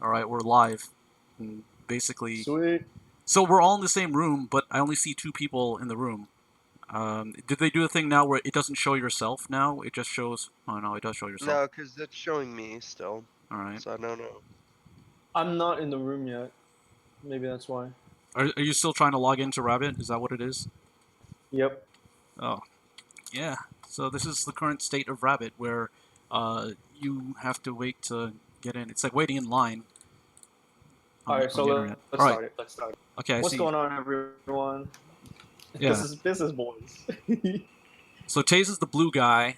All right, we're live. And basically, Sweet. so we're all in the same room, but I only see two people in the room. Did they do a thing now where it doesn't show yourself now? It just shows. Oh no, it does show yourself. No, because it's showing me still. All right. So I don't know. I'm not in the room yet. Maybe that's why. Are you still trying to log into Rabbit? Is that what it is? Yep. Oh, yeah. So this is the current state of Rabbit, where you have to wait to get in. It's like waiting in line All right, on so the internet. let's All right. start it. Let's start it. Okay, I What's see. going on, everyone? Yeah. This is boys. So Taze is the blue guy.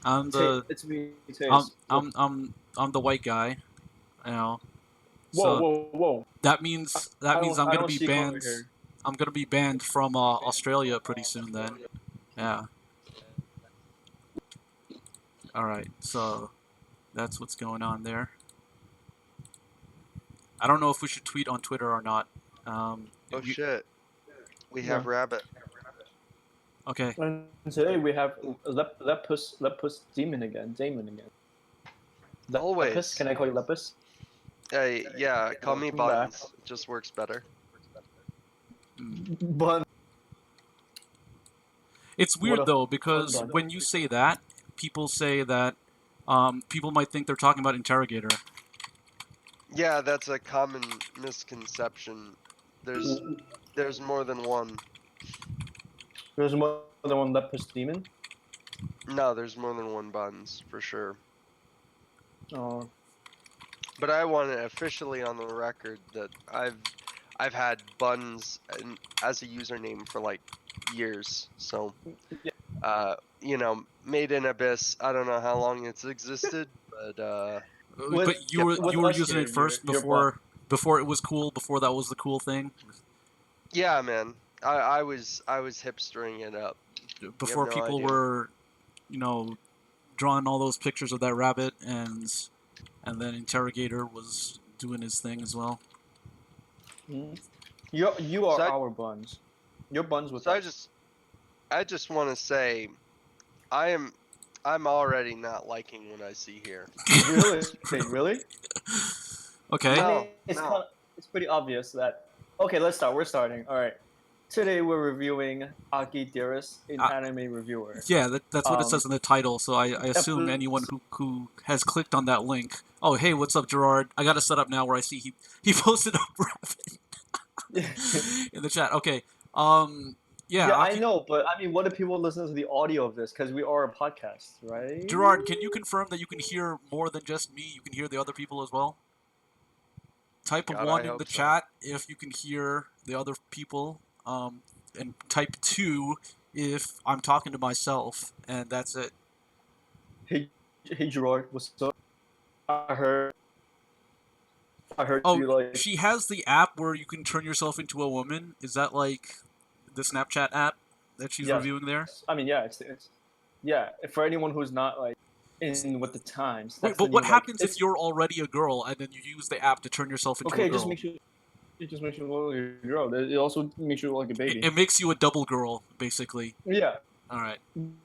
I'm the It's me, I'm Taze. I'm the white guy. You know. Whoa, So whoa, whoa! that means I I'm don't, I gonna don't be see color banned. here. I'm gonna be banned from Australia pretty soon. Then, yeah. All right. So that's what's going on there. I don't know if we should tweet on Twitter or not. Oh You, shit. We Yeah. have Rabbit. okay. And today we have Lepus Demon again. Damon again. Lepus? Always. Can I call you Lepus? Hey, yeah, call me Welcome back. Buns. It just works better. Mm. Bun. It's What weird a though fun because bun. when you say that, people say that people might think they're talking about interrogator. Yeah, that's a common misconception. There's more than one. There's more than one Lepus Demon. No, there's more than one Buns, for sure. Oh. But I want it officially on the record that I've had Buns as a username for like years. So you know, Made in Abyss, I don't know how long it's existed, but But you were us using here, it first you're Bun. before it was cool. Before that was the cool thing. yeah, man. I was hipstering it up. You have Before no people idea. were, you know, drawing all those pictures of that rabbit and then interrogator was doing his thing as well. You are So our buns. You're buns with So us. I just want to say I'm already not liking what I see here. Really? Really? Okay. I No, mean, it's pretty obvious that. Okay, let's start. We're starting. All right. Today we're reviewing Aki Dearest, an anime reviewer. Yeah, that's what it says Um, in the title. So I assume anyone who has clicked on that link. Oh, hey, what's up, Gerard? I got a setup now where I see he posted a rabbit in the chat. Okay. Yeah. yeah, I know, but I mean, what if people listen to the audio of this? Because we are a podcast, right? Gerard, can you confirm that you can hear more than just me? You can hear the other people as well. Type God, one I in the hope so. chat if you can hear the other people, and type 2 if I'm talking to myself, and that's it. Hey, hey, Gerard, what's up? I heard. Oh, you like. she has the app where you can turn yourself into a woman. Is that like the Snapchat app that she's Yes. reviewing there? I mean, yeah, it's yeah. For anyone who's not like in with the times, Wait, that's but the what new happens like. if you're already a girl and then you use the app to turn yourself into Okay, a it just girl? makes you. It just makes you look like a girl. It also makes you look like a baby. It makes you a double girl, basically. Yeah. All right.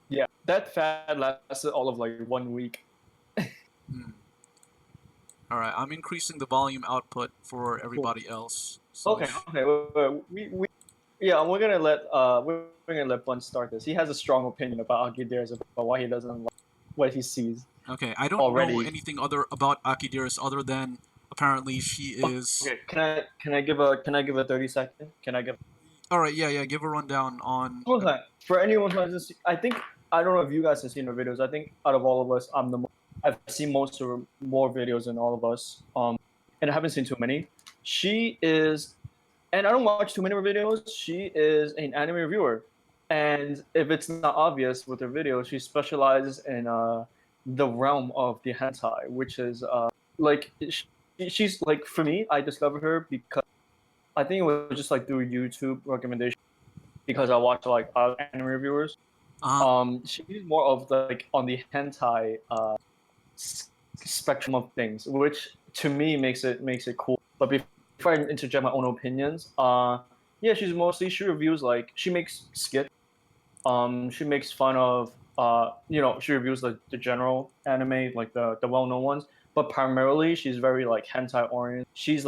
Yeah. That fad lasted all of like 1 week. Hmm. All right. I'm increasing the volume output for everybody else. So Okay. Okay. Yeah, we're gonna let Bun start this. He has a strong opinion about Aki Dearest about why he doesn't like what he sees. Okay, I don't know Already. anything other about Aki Dearest other than apparently she is. Okay. Can I give a 30-second? Can I give? All right, yeah, give a rundown on. Okay. For anyone who hasn't seen, I don't know if you guys have seen her videos. I think out of all of us, I've seen more videos than all of us. And I haven't seen too many. She is, and I don't watch too many of her videos. She is an anime reviewer, and if it's not obvious with her videos, she specializes in the realm of the hentai, which is like she's like for me. I discovered her because I think it was just like through YouTube recommendation because I watch like anime reviewers. She's more of the, like on the hentai spectrum of things, which to me makes it cool. But before I interject my own opinions, yeah, she reviews like she makes skits. She makes fun of she reviews like the general anime, like the well known ones. but primarily she's very like hentai oriented. She's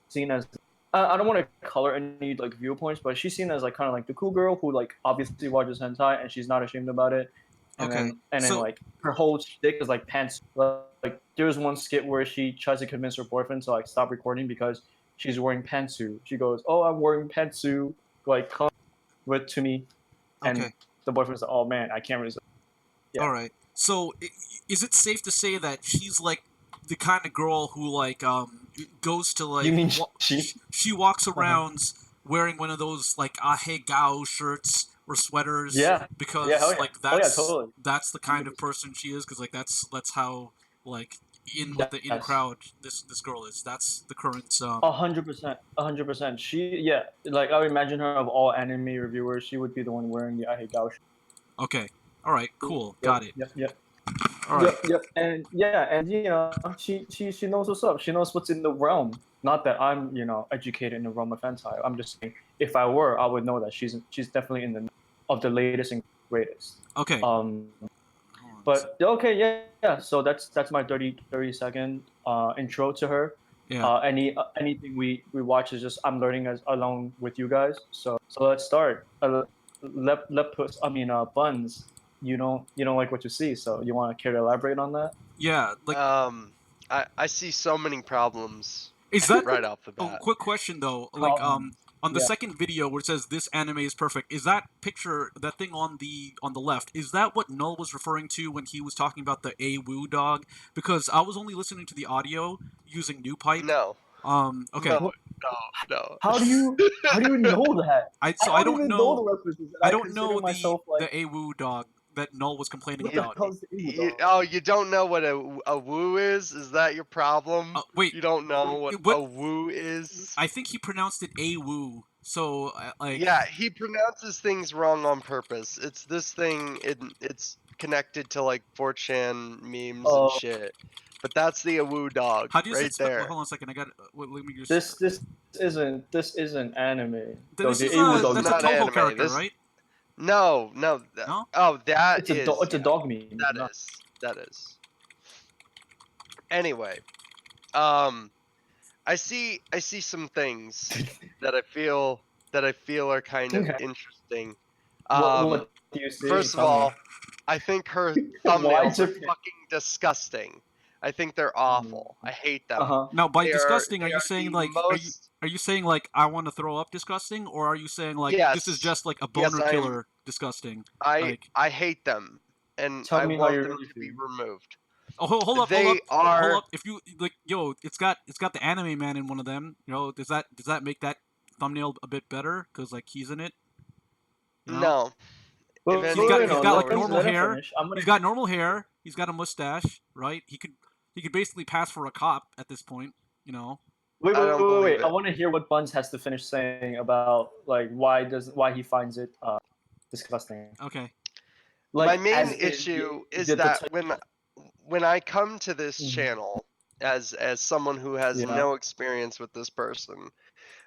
seen as I don't want to color any like viewpoints, but she's seen as like kind of like the cool girl who like obviously watches hentai and she's not ashamed about it. Okay. And then So like her whole shtick is like pants. Like there's one skit where she tries to convince her boyfriend to like stop recording because she's wearing pantsuit. She goes, "Oh, I'm wearing pantsuit. Like come with to me," and okay. the boyfriend's like, "Oh man, I can't resist." Yeah. All right. So is it safe to say that she's like the kind of girl who like goes to You like mean she? she walks Uh-huh. around wearing one of those like ahe gao shirts or sweaters Yeah. Yeah. Hell because yeah. like Oh yeah. Totally. that's the kind of 100%. person she is because like that's how like in with the in Yes. crowd this girl is. That's the current 100%. 100%. Yeah. Like I would imagine her of all anime reviewers, she would be the one wearing the I hate Gao. Okay. All right. Cool. Yep. Got it. Yep. Yep. All right. Yep. Yep. And yeah, and you know, she knows what's up. She knows what's in the realm. Not that I'm, educated in the realm of hentai. I'm just saying, if I were, I would know that she's definitely in the of the latest and greatest. Okay. Um, Hold on a but okay, yeah, yeah. So that's my 30-second intro to her. Yeah. Anything we watch is just I'm learning as along with you guys. So let's start. Buns. You don't like what you see, so you want to care to elaborate on that? Yeah. Like I see so many problems is that right off the oh, bat. quick question though. Like Problem. on the Yeah. second video where it says this anime is perfect, is that picture that thing on the left? Is that what Null was referring to when he was talking about the A Woo dog? Because I was only listening to the audio using New Pipe. No, Okay. no, What? no, How do you know that? I I don't don't even know know the references, and I I don't consider know myself like the A Woo dog that Null was complaining what the about. hell is the emo You, dog? oh, you don't know what a woo is? Is that your problem? Wait, You don't know what what? a woo is? I think he pronounced it A Woo. So like Yeah, he pronounces things wrong on purpose. It's this thing. It's connected to like 4chan memes and Uh, shit. But that's the awoo dog how do you right spell? Well, there. hold on a second. I got. Let me just. this isn't anime. No, This the is emu This a is dog that's is a not Toho anime. character, This right? no. No. Oh, that it's a dog. is, It's a yeah. dog meme. That No. is. That is. Anyway, um, I see some things that I feel are kind of Okay. interesting. What Um, what do you see? First of Tell me. all, I think her Why thumbnails are Japan? fucking disgusting. I think they're awful. I hate Uh them. huh. Now, by They are disgusting, are they you are saying the like most. are you saying like I want to throw up disgusting, or are you saying like this is Yes. just like a Yes, boner killer disgusting? I Like I hate them and Tell I me how want you them really to be feel. removed. oh hold They up, hold are up. If you like, yo, it's got the anime man in one of them. You know, does that make that thumbnail a bit better? Cause like he's in it. You know, no. If anything, he's has No. got no like normal Let him resemblance. hair. finish. I'm gonna. He's got normal hair. He's got a mustache, right? He could basically pass for a cop at this point. You know. Wait, I wait, don't wait, wait, believe wait. I it. want to hear what Buns has to finish saying about like why he finds it disgusting. Okay. My Like main as in issue is the that when I come to this Mhm. channel as someone who has Yeah. no experience with this person,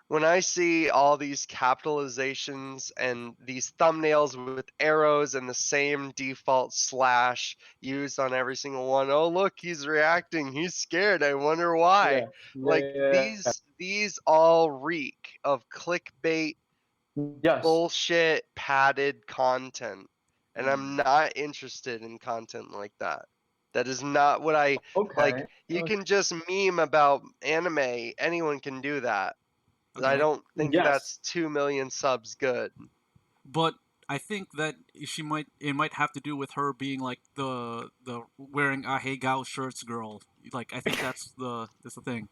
when I see all these capitalizations and these thumbnails with arrows and the same default slash used on every single one, oh look, he's reacting, he's scared, I wonder why. Yeah. Yeah. Like Yeah. these all reek of clickbait Yeah. Yes. bullshit padded content. And I'm Hmm. not interested in content like that. That is not what I like. Okay. You Okay. can just meme about anime. Anyone can do that. I Okay. don't think Yes. that's 2 million subs good. But I think that it might have to do with her being like the wearing a hey gal shirts girl. Like I think that's the thing.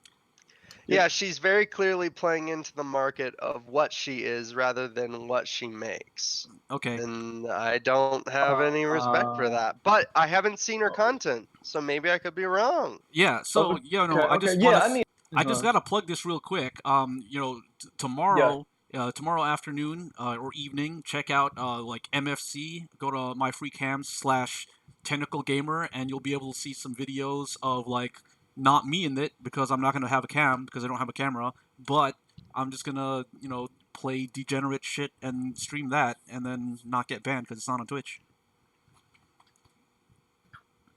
Yep. Yeah, she's very clearly playing into the market of what she is rather than what she makes. Okay. And I don't have any respect for Uh. that. But I haven't seen her content, so maybe I could be wrong. Yeah. So you know, Okay. Okay. Yeah. I mean. I just Uh, gotta plug this real quick. You know, yeah. tomorrow afternoon or evening, check out like MFC. Go to my free cams / Tentacle Gamer, and you'll be able to see some videos of like not me in it because I'm not gonna have a cam because I don't have a camera, but I'm just gonna play degenerate shit and stream that, and then not get banned because it's not on Twitch.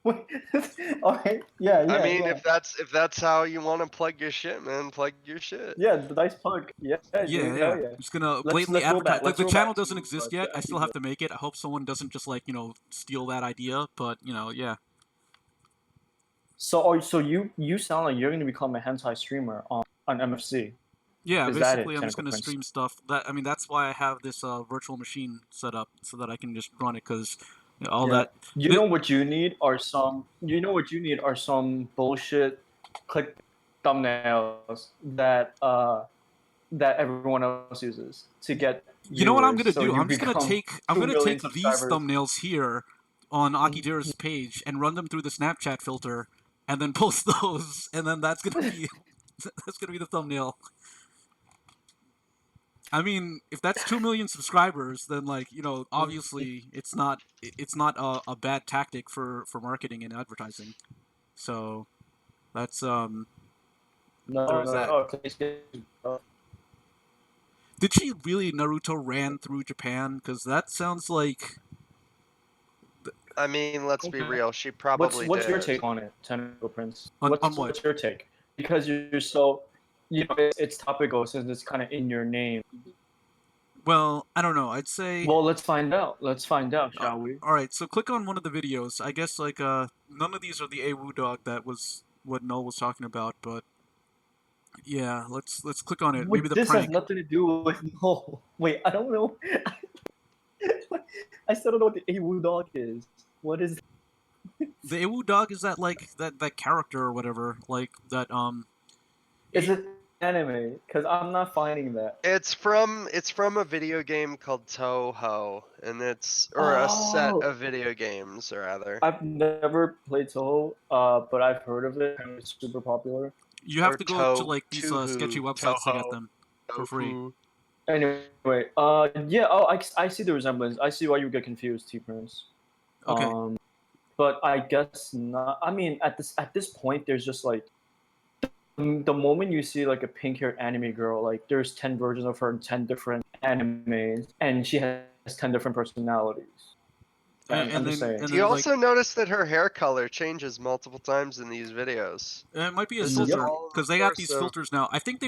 All right. Yeah. I mean, Yeah. if that's how you want to plug your shit, man, plug your shit. Yeah. The nice plug. Yeah, Yeah, dude. yeah. Hell yeah. I'm just gonna Let's blatantly roll advertise. back. Like Let's the roll channel back doesn't to exist yet. I still have to make it. I hope someone doesn't just like steal that idea. But yeah. So you sound like you're gonna become a hentai streamer on MFC. Yeah, Is that basically, it, I'm just Tentacle gonna Prince? stream stuff. That's why I have this virtual machine set up so that I can just run it because all Yeah. that. You know what you need are some. You know what you need are some bullshit click thumbnails that everyone else uses to get You know what I'm viewers. gonna So do? you I'm just gonna become take. I'm 2 gonna million take these subscribers. thumbnails here on Aki Dearest's page and run them through the Snapchat filter, and then post those, and then that's gonna be that's gonna be the thumbnail. I mean, if that's 2 million subscribers, then obviously it's not a bad tactic for marketing and advertising. So that's No, there's no, that. oh, please get- Did she really Naruto ran through Japan? Because that sounds like I mean, let's be Okay. real. She probably What's your did. take on it, Tentacle Prince? on what? What's your take? Because you're so, it's topical since it's kind of in your name. Well, I don't know. I'd say. Well, let's find out. Let's find out, shall we? All right, so click on one of the videos. I guess none of these are the Awu dog that was what Null was talking about, but yeah, let's click on it. Wait, Maybe the this prank. has nothing to do with no. Wait, I don't know. I still don't know what the Awu dog is. What is? The Awu dog is that that character or whatever, like that Is it anime? Because I'm not finding that. It's from a video game called Toho, and or a set Oh. of video games rather. I've never played Toho, but I've heard of it, and it's super popular. you have Or to go to To- like these Toho, sketchy websites to get Toho, them for free. Tofu. Anyway, yeah, oh, I see the resemblance. I see why you get confused, T-Prince. Okay. But I guess not. I mean, at this point, there's just like the moment you see like a pink-haired anime girl, like there's 10 versions of her in 10 different animes, and she has 10 different personalities. I'm just saying. and Do you then, also notice that her hair color changes multiple times in these videos? it might be a This is filter all in because the they got course these of- filters now. I think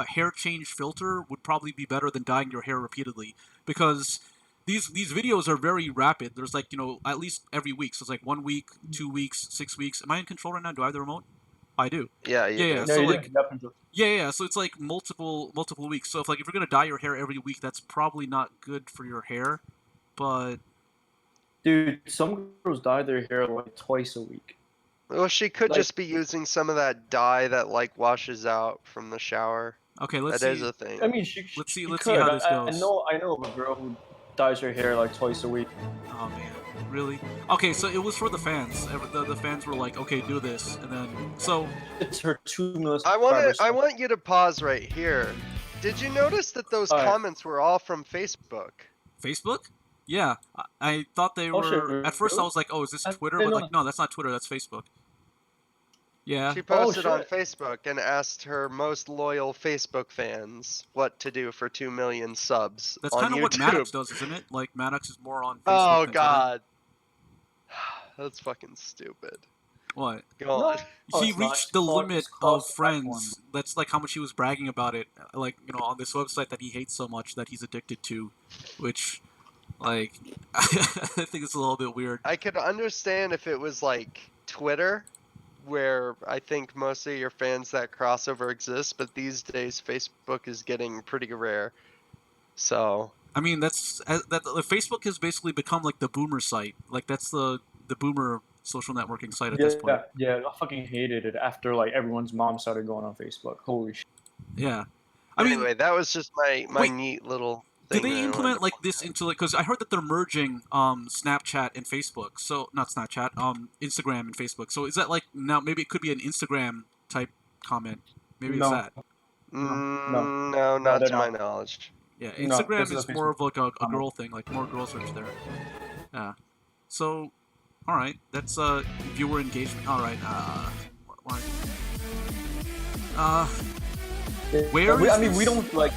hair change filter would probably be better than dyeing your hair repeatedly because these videos are very rapid. There's at least every week. So it's like 1 week, 2 weeks, 6 weeks. Am I in control right now? Do I have the remote? I do. Yeah, you Yeah, do. so you like- do, definitely. Yeah. So it's like multiple weeks. So if you're gonna dye your hair every week, that's probably not good for your hair. But Dude, some girls dye their hair like twice a week. Well, she could Like- just be using some of that dye that washes out from the shower. okay, let's That is see. a thing. I mean, Let's see could. how this I goes. I know of a girl who dyes her hair like twice a week. Oh man, really? Okay, so it was for the fans. The fans were like, okay, do this, and then so It's her 2 million I subscribers. want you to pause right here. Did you notice that those Alright. comments were all from Facebook? Facebook. Yeah, I thought they Oh, were. shit, At first, I really? was like, "Oh, is this I Twitter?" didn't But know no, that's not Twitter. That's Facebook. Yeah. She posted on shit. Facebook and asked her most loyal Facebook fans what to do for 2 million subs That's on kind of what YouTube. Maddox does, isn't it? Like Maddox is more on Facebook. Oh than Twitter. God, that's fucking stupid. What? Go No. on. Oh, He it's not. reached the It's limit it's of cross-platform. friends. That's like how much he was bragging about it. Like on this website that he hates so much that he's addicted to, which, like, I think it's a little bit weird. I could understand if it was like Twitter, where I think most of your fans that crossover exists, but these days Facebook is getting pretty rare. So I mean, Facebook has basically become like the boomer site. Like that's the boomer social networking site at this point. Yeah, I fucking hated it after like everyone's mom started going on Facebook. Holy shit. Yeah. I mean, anyway, that was just my wait, neat little do thing. they that I wanted implement to like point this out. into because I heard that they're merging Snapchat and Facebook. So not Snapchat, Instagram and Facebook. So is that like now maybe it could be an Instagram type comment? Maybe No. it's that. No, not they're to my not. knowledge. Yeah, No, Instagram this is is a more of like a comment. girl thing, like more girl search there. Yeah. So, all right, that's viewer engagement. All right. Why? Where I is mean, we this? don't like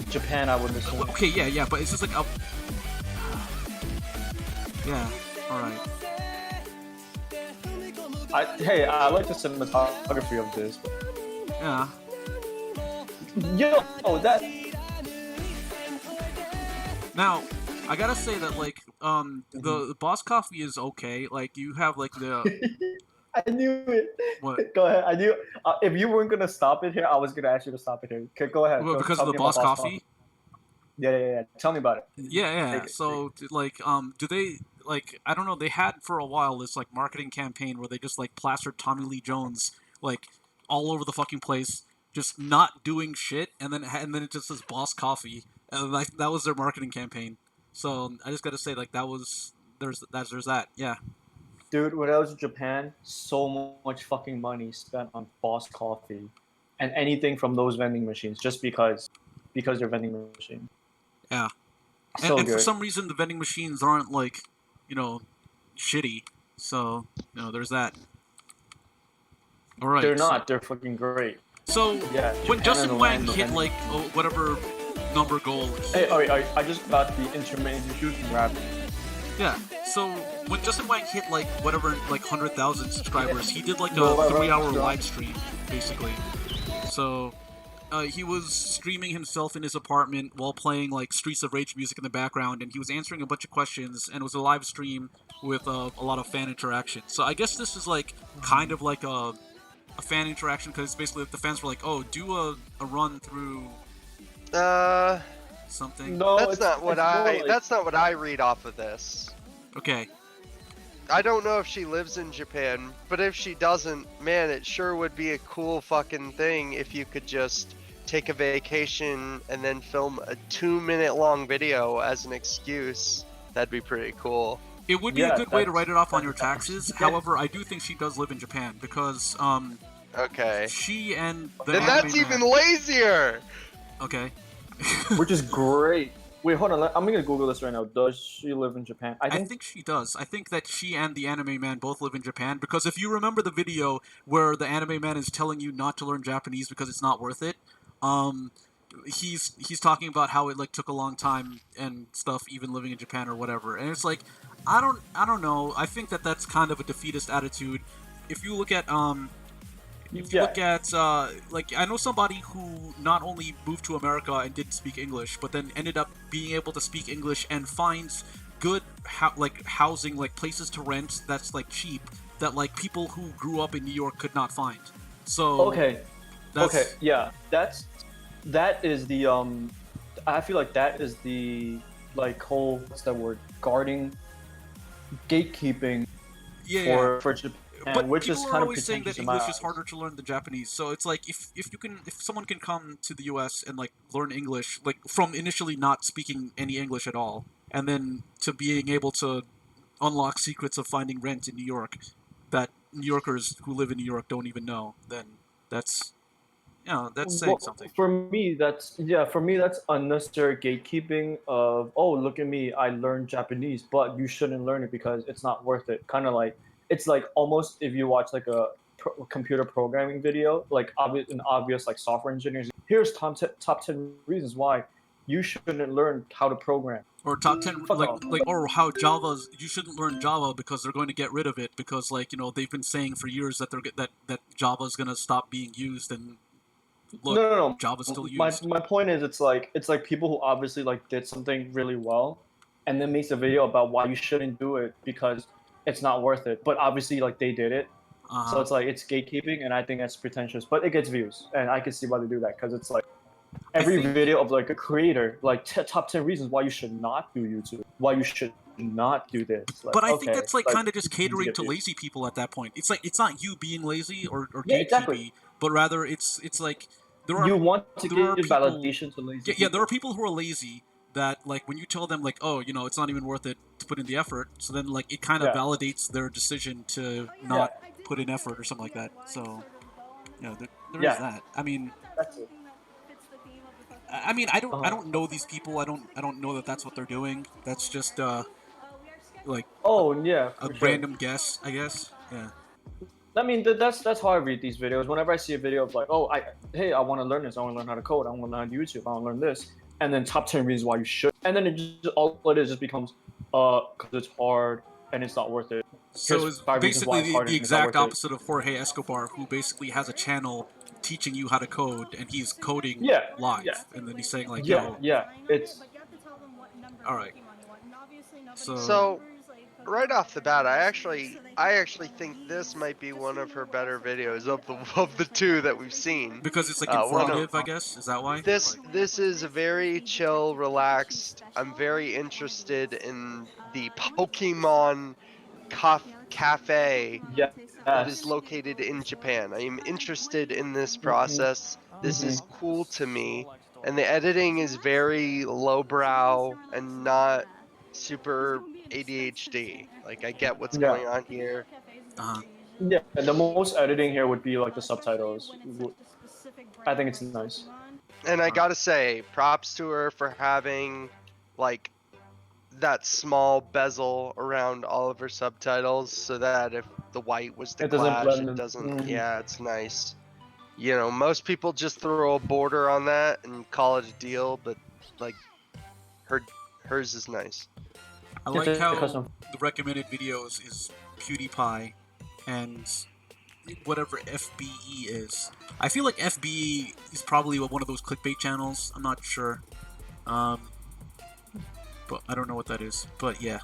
Japan. I would assume. Okay, yeah, but it's just like a. Yeah. All right. Hey, I like the cinematography of this. Yeah. Yo, that. Now, I gotta say that like the Boss Coffee is okay. Like you have like the I knew it. what? Go ahead. I knew. If you weren't gonna stop it here, I was gonna ask you to stop it here. Okay, go ahead. Well, Go, because of tell the me about Boss Coffee. Yeah. Tell me about it. Yeah, yeah. Take it. So, like, do they like? I don't know. They had for a while this like marketing campaign where they just like plastered Tommy Lee Jones like all over the fucking place, just not doing shit, and then it just says Boss Coffee, and like that was their marketing campaign. So I just gotta say like that was there's that. Yeah, Dude, when I was in Japan, so much fucking money spent on Boss Coffee and anything from those vending machines just because they're vending machines. yeah. And So and for good. some reason the vending machines aren't like, you know, shitty. So there's that. All They're right. not. They're fucking great. So Yeah, when Japan is Justin the Wang land of hit vending. like whatever number goal, Hey, I just got the intermittent shooting rap. yeah. So when Justin Wang hit like whatever like 100,000 subscribers, he did like a No, 3-hour no. live stream basically. So he was streaming himself in his apartment while playing like Streets of Rage music in the background, and he was answering a bunch of questions, and it was a live stream with a lot of fan interaction. So I guess this is like kind of like a fan interaction because basically the fans were like, "Oh, do a run through something." No, That's not what it's more like that's not what I read off of this. Okay. I don't know if she lives in Japan, but if she doesn't, man, it sure would be a cool fucking thing if you could just take a vacation and then film a 2-minute long video as an excuse. That'd be pretty cool. It would be a yeah, good way to write it off on your that's- taxes. yeah. However, I do think she does live in Japan because Okay. she and the Then anime that's man, even lazier! okay. which is great. Wait, hold on. I'm gonna Google this right now. Does she live in Japan? I I think. think she does. I think that she and the anime man both live in Japan because if you remember the video where the anime man is telling you not to learn Japanese because it's not worth it, um, he's talking about how it like took a long time and stuff, even living in Japan or whatever. And it's like, I don't know. I think that that's kind of a defeatist attitude. If you look at if you Yeah. look at like I know somebody who not only moved to America and didn't speak English, but then ended up being able to speak English and finds good like housing, like places to rent that's like cheap that like people who grew up in New York could not find. So Okay. that's, Okay. Yeah. That is the I feel like that is the like whole what's that word? Guarding, gatekeeping yeah. for Japan, But which people is are kind of always saying that pretentious in my English is eyes. harder to learn than Japanese. So it's like if someone can come to the U.S. and like learn English, like from initially not speaking any English at all, and then to being able to unlock secrets of finding rent in New York that New Yorkers who live in New York don't even know, then that's that's saying Well, something. for me that's unnecessary gatekeeping of, oh, look at me, I learned Japanese, but you shouldn't learn it because it's not worth it. Kind of like it's like almost if you watch like a computer programming video, like an obvious like software engineers. Here's top 10 reasons why you shouldn't learn how to program. Or top 10 Fuck off. or how Java's you shouldn't learn Java because they're going to get rid of it because like they've been saying for years that that Java's going to stop being used and look, No. Java's still My used. my point is, it's like people who obviously like did something really well, and then makes a video about why you shouldn't do it because it's not worth it. But obviously, like they did it, so Uh-huh. it's like it's gatekeeping, and I think that's pretentious. But it gets views, and I can see why they do that because it's like I every think video of like a creator, like top 10 reasons why you should not do YouTube, why you should not do this. Like, but I think okay, that's like kind of just easy to catering get to views. lazy people at that point. It's like it's not you being lazy or Yeah, exactly. gatekeepy, but rather it's like there are You want to there are give people validation to lazy yeah, there people. are people who are lazy that like when you tell them like, oh, it's not even worth it to put in the effort, so then like it kind of Yeah, validates their decision to yeah, not put in effort or something like that. So there is yeah. that. I mean, That's it. I Uh-huh. don't know these people. I don't know that that's what they're doing. That's just like Oh yeah, a for sure. random guess, I guess. Yeah. I mean, that's how I read these videos. Whenever I see a video of like, oh, hey, I want to learn this. I want to learn how to code. I want to learn how to YouTube. I want to learn this. And then top 10 reasons why you should. And then it just all it is just becomes, because it's hard and it's not worth it. So Here's it's 5 reasons why basically it's the, hard the and it's not exact worth it. opposite of Jorge Escobar, who basically has a channel teaching you how to code, and he's coding Yeah, live, yeah, and then he's saying like, yeah, "Yo, yeah. It's all right." So So right off the bat, I actually think this might be one of her better videos of the two that we've seen. because it's like One of informative, I guess. Is that why? this is a very chill, relaxed. I'm very interested in the Pokemon cafe that is yes. located in Japan. I am interested in this Hmm. process. This Hmm. is cool to me, and the editing is very lowbrow and not super ADHD. Like I get what's Yeah, going on here. Uh-huh. yeah. The most editing here would be like the subtitles. I think it's nice. And I All right. gotta say, props to her for having like that small bezel around all of her subtitles so that if the white was to It doesn't clash, blend it in. doesn't. Hmm. Yeah, it's nice. You know, most people just throw a border on that and call it a deal, but like her hers is nice. I It's like a how custom. the recommended videos is PewDiePie and whatever FBE is. I feel like FBE is probably one of those clickbait channels. I'm not sure. Um, but I don't know what that is. But yeah.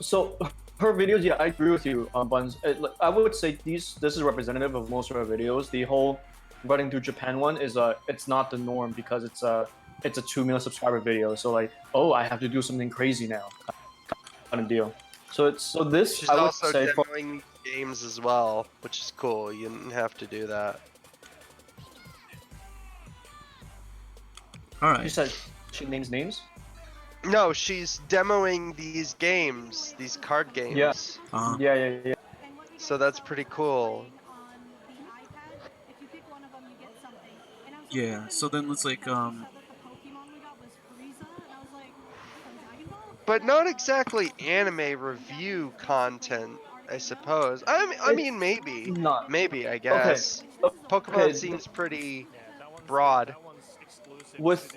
So her videos, yeah, I agree with you, Buns. I would say this is representative of most of her videos. The whole running through Japan one is it's not the norm because it's a 2 million subscriber video. So like, oh, I have to do something crazy now, kind of deal. So this She's I would also say for demoing these games as well, which is cool. You didn't have to do that. All you right. said she names names. No, she's demoing these games, these card Yeah, games. yeah, yeah, yeah. So that's pretty cool. Yeah. So then it's like But not exactly anime review content, I suppose. I mean, It's maybe, not maybe I okay. guess. Pokemon Okay, seems pretty broad. with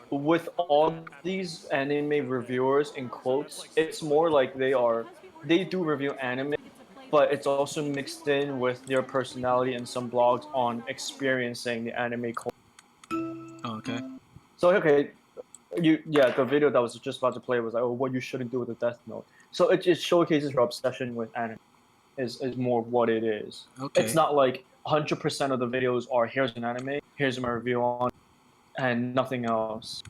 with all these anime reviewers in quotes, it's more like they do review anime, but it's also mixed in with their personality and some blogs on experiencing the anime culture. oh, okay. So okay, the video that was just about to play was like, oh, what you shouldn't do with a Death Note. So it just showcases her obsession with anime. Is more what it is. It's Okay. not like 100% of the videos are here's an anime, here's my review on, and nothing else.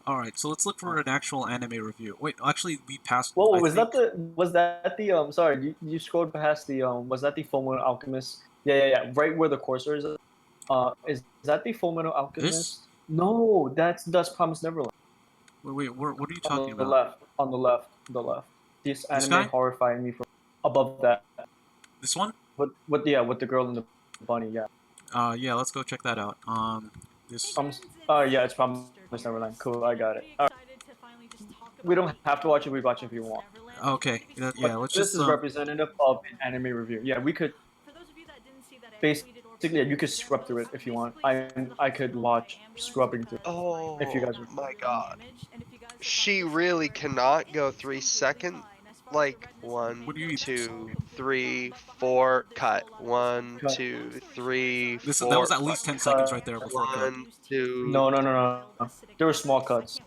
All right. So let's look for an actual anime review. Wait, actually, we passed. Whoa, I think. was that the sorry, you scrolled past the was that the Fullmetal Alchemist? Yeah, yeah, yeah. Right where the cursor is. Is that the Fullmetal This? Alchemist? No, that's Promised Neverland. Wait. What are you talking On the about? left, on the left. This This anime guy? horrifying me from above that. This one? With the girl and the bunny, yeah. Yeah. Let's go check that out. This. Yeah, it's Promised Neverland. Cool, I got it. We don't have to watch it. We watch it if you want. Okay. Yeah. But Let's this just is representative of an anime review. Yeah, we could basically yeah, you could scrub through it if you want. I could watch scrubbing through if you Oh guys are. my god. She really cannot go 3 second. Like one, What do you? 2, 3, 4, cut. One, Cut, two, three, This that was four, at least 10 seconds right cut. there before cut. one, two. No, no, no, no, no. There were small cuts.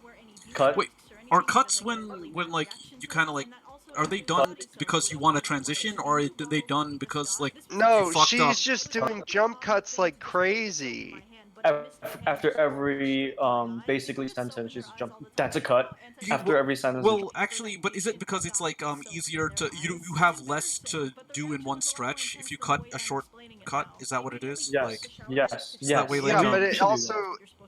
Cut, Wait, are cuts when like you kind of like are they done cut, because you want to transition or are they done because like you No, fucked up? she's just cut. doing jump cuts like crazy. After every basically sentence, she's jump. That's a cut. You, After well, every sentence, a jump. well, actually, but is it because it's like easier to you have less to do in one stretch if you cut a short cut? Is that what it is? Yes, Like yes, so that way yes. like Yeah, but We it should do also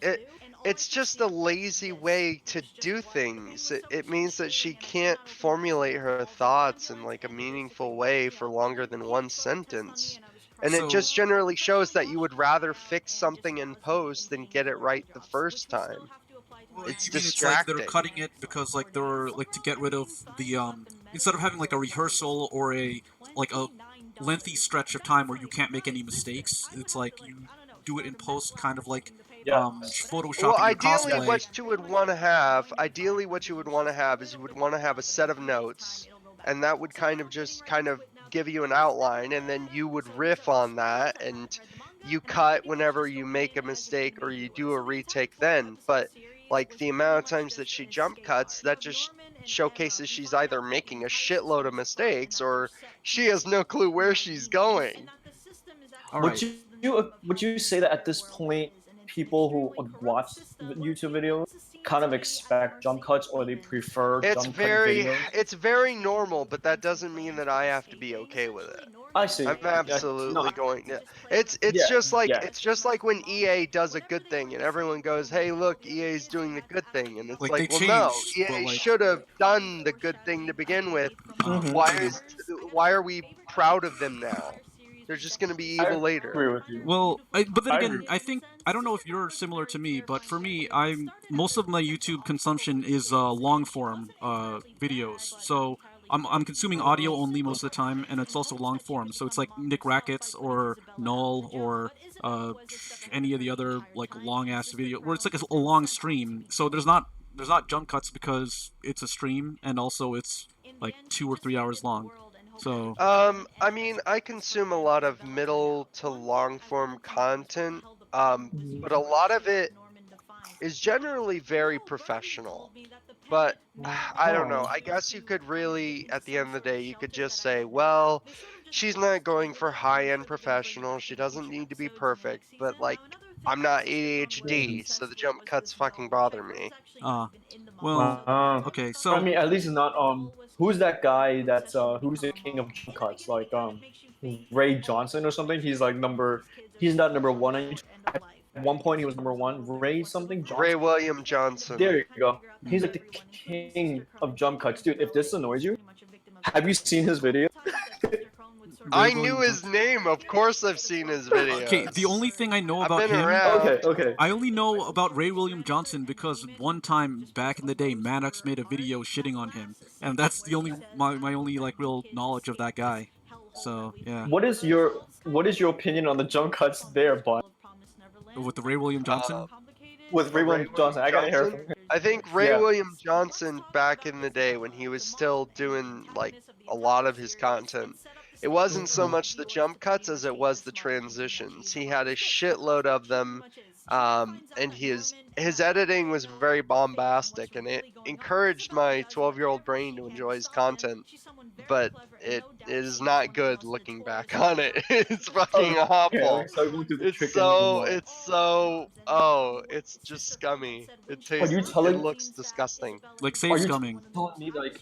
that. it's just a lazy way to do things. It means that she can't formulate her thoughts in like a meaningful way for longer than one sentence. And it so just generally shows that you would rather fix something in post than get it right the first time. well, It's you mean it's like they're distracting. cutting it because like they're like to get rid of the instead of having like a rehearsal or a like a lengthy stretch of time where you can't make any mistakes, it's like you do it in post kind of like Yes, Well, photoshopping your ideally, cosplay. what you would want to have is you would want to have a set of notes and that would kind of just kind of give you an outline, and then you would riff on that, and you cut whenever you make a mistake or you do a retake then. But like the amount of times that she jump cuts, that just showcases she's either making a shitload of mistakes or she has no clue where she's going. All Would right. you say that at this point, people who watch YouTube videos kind of expect jump cuts, or they prefer It's jump cut very videos? it's very normal, but that doesn't mean that I have to be okay with it. I see. I'm Yeah, no, absolutely going to. It's yeah, just like yeah. it's just like when EA does a good thing and everyone goes, "Hey, look, EA's doing the good thing," and it's Like they like, well, no, changed, but EA like, should have done the good thing to begin with. Why Mm-hmm. is why are we proud of them now? They're just gonna be I evil later. agree with you. well, but then I again, agree. I think I don't know if you're similar to me, but for me, I'm most of my YouTube consumption is long form videos. So I'm consuming audio only most of the time, and it's also long form. So it's like Nick Rackets or Null or uh, any of the other like long ass video where it's like a long stream. So there's not jump cuts because it's a stream, and also it's like 2 or 3 hours long. So I mean, I consume a lot of middle to long form content, but a lot of it is generally very professional. But I don't know. Oh. I guess you could really, at the end of the day, you could just say, well, she's not going for high end professional. She doesn't need to be perfect. But like, I'm not ADHD, so the jump cuts fucking bother me. uh, well, Uh, okay, I so mean, at least not who's that guy that's who's the king of jump cuts? Like Ray Johnson or something. He's not number one on YouTube. At one point he was number one. Ray something Ray Johnson. William Johnson. There you go. mm, He's like the king of jump cuts, dude. If this annoys you, have you seen his video? Ray I knew William his Johnson. name. Of course, I've seen his Okay, the videos. only thing I know I've about been him, Okay, around. okay. I only know about Ray William Johnson because one time back in the day, Maddox made a video shitting on him, and that's the only my only like real knowledge of that guy. So yeah, What is your opinion on the jump cuts there, bud? with the Ray William Uh, Johnson. With Ray Ray William William Johnson, I gotta hear Johnson. from him. I think Ray Yeah. William Johnson back in the day when he was still doing like a lot of his content, it wasn't so much the jump cuts as it was the transitions. He had a shitload of them, and his editing was very bombastic, and it encouraged my 12-year-old brain to enjoy his content. But it is not good looking back on it. It's fucking Okay, awful. so going through the It's chicken as so, well. it's so, oh, it's just scummy. Are you It telling looks disgusting. Like are save you scumming. telling me like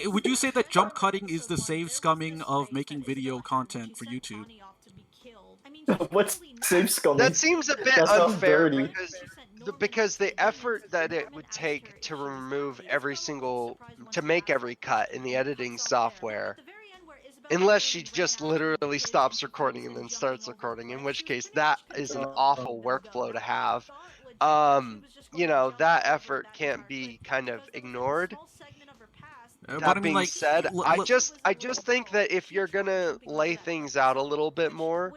Would you say that jump cutting is the save scumming of making video content for YouTube? what's safe That scumming? seems a bit That sounds unfair dirty. because the effort that it would take to remove every single to make every cut in the editing software, unless she just literally stops recording and then starts recording, in which case that is an awful workflow to have. That effort can't be kind of ignored. But I That mean, being like, said, I just think that if you're gonna lay things out a little bit more,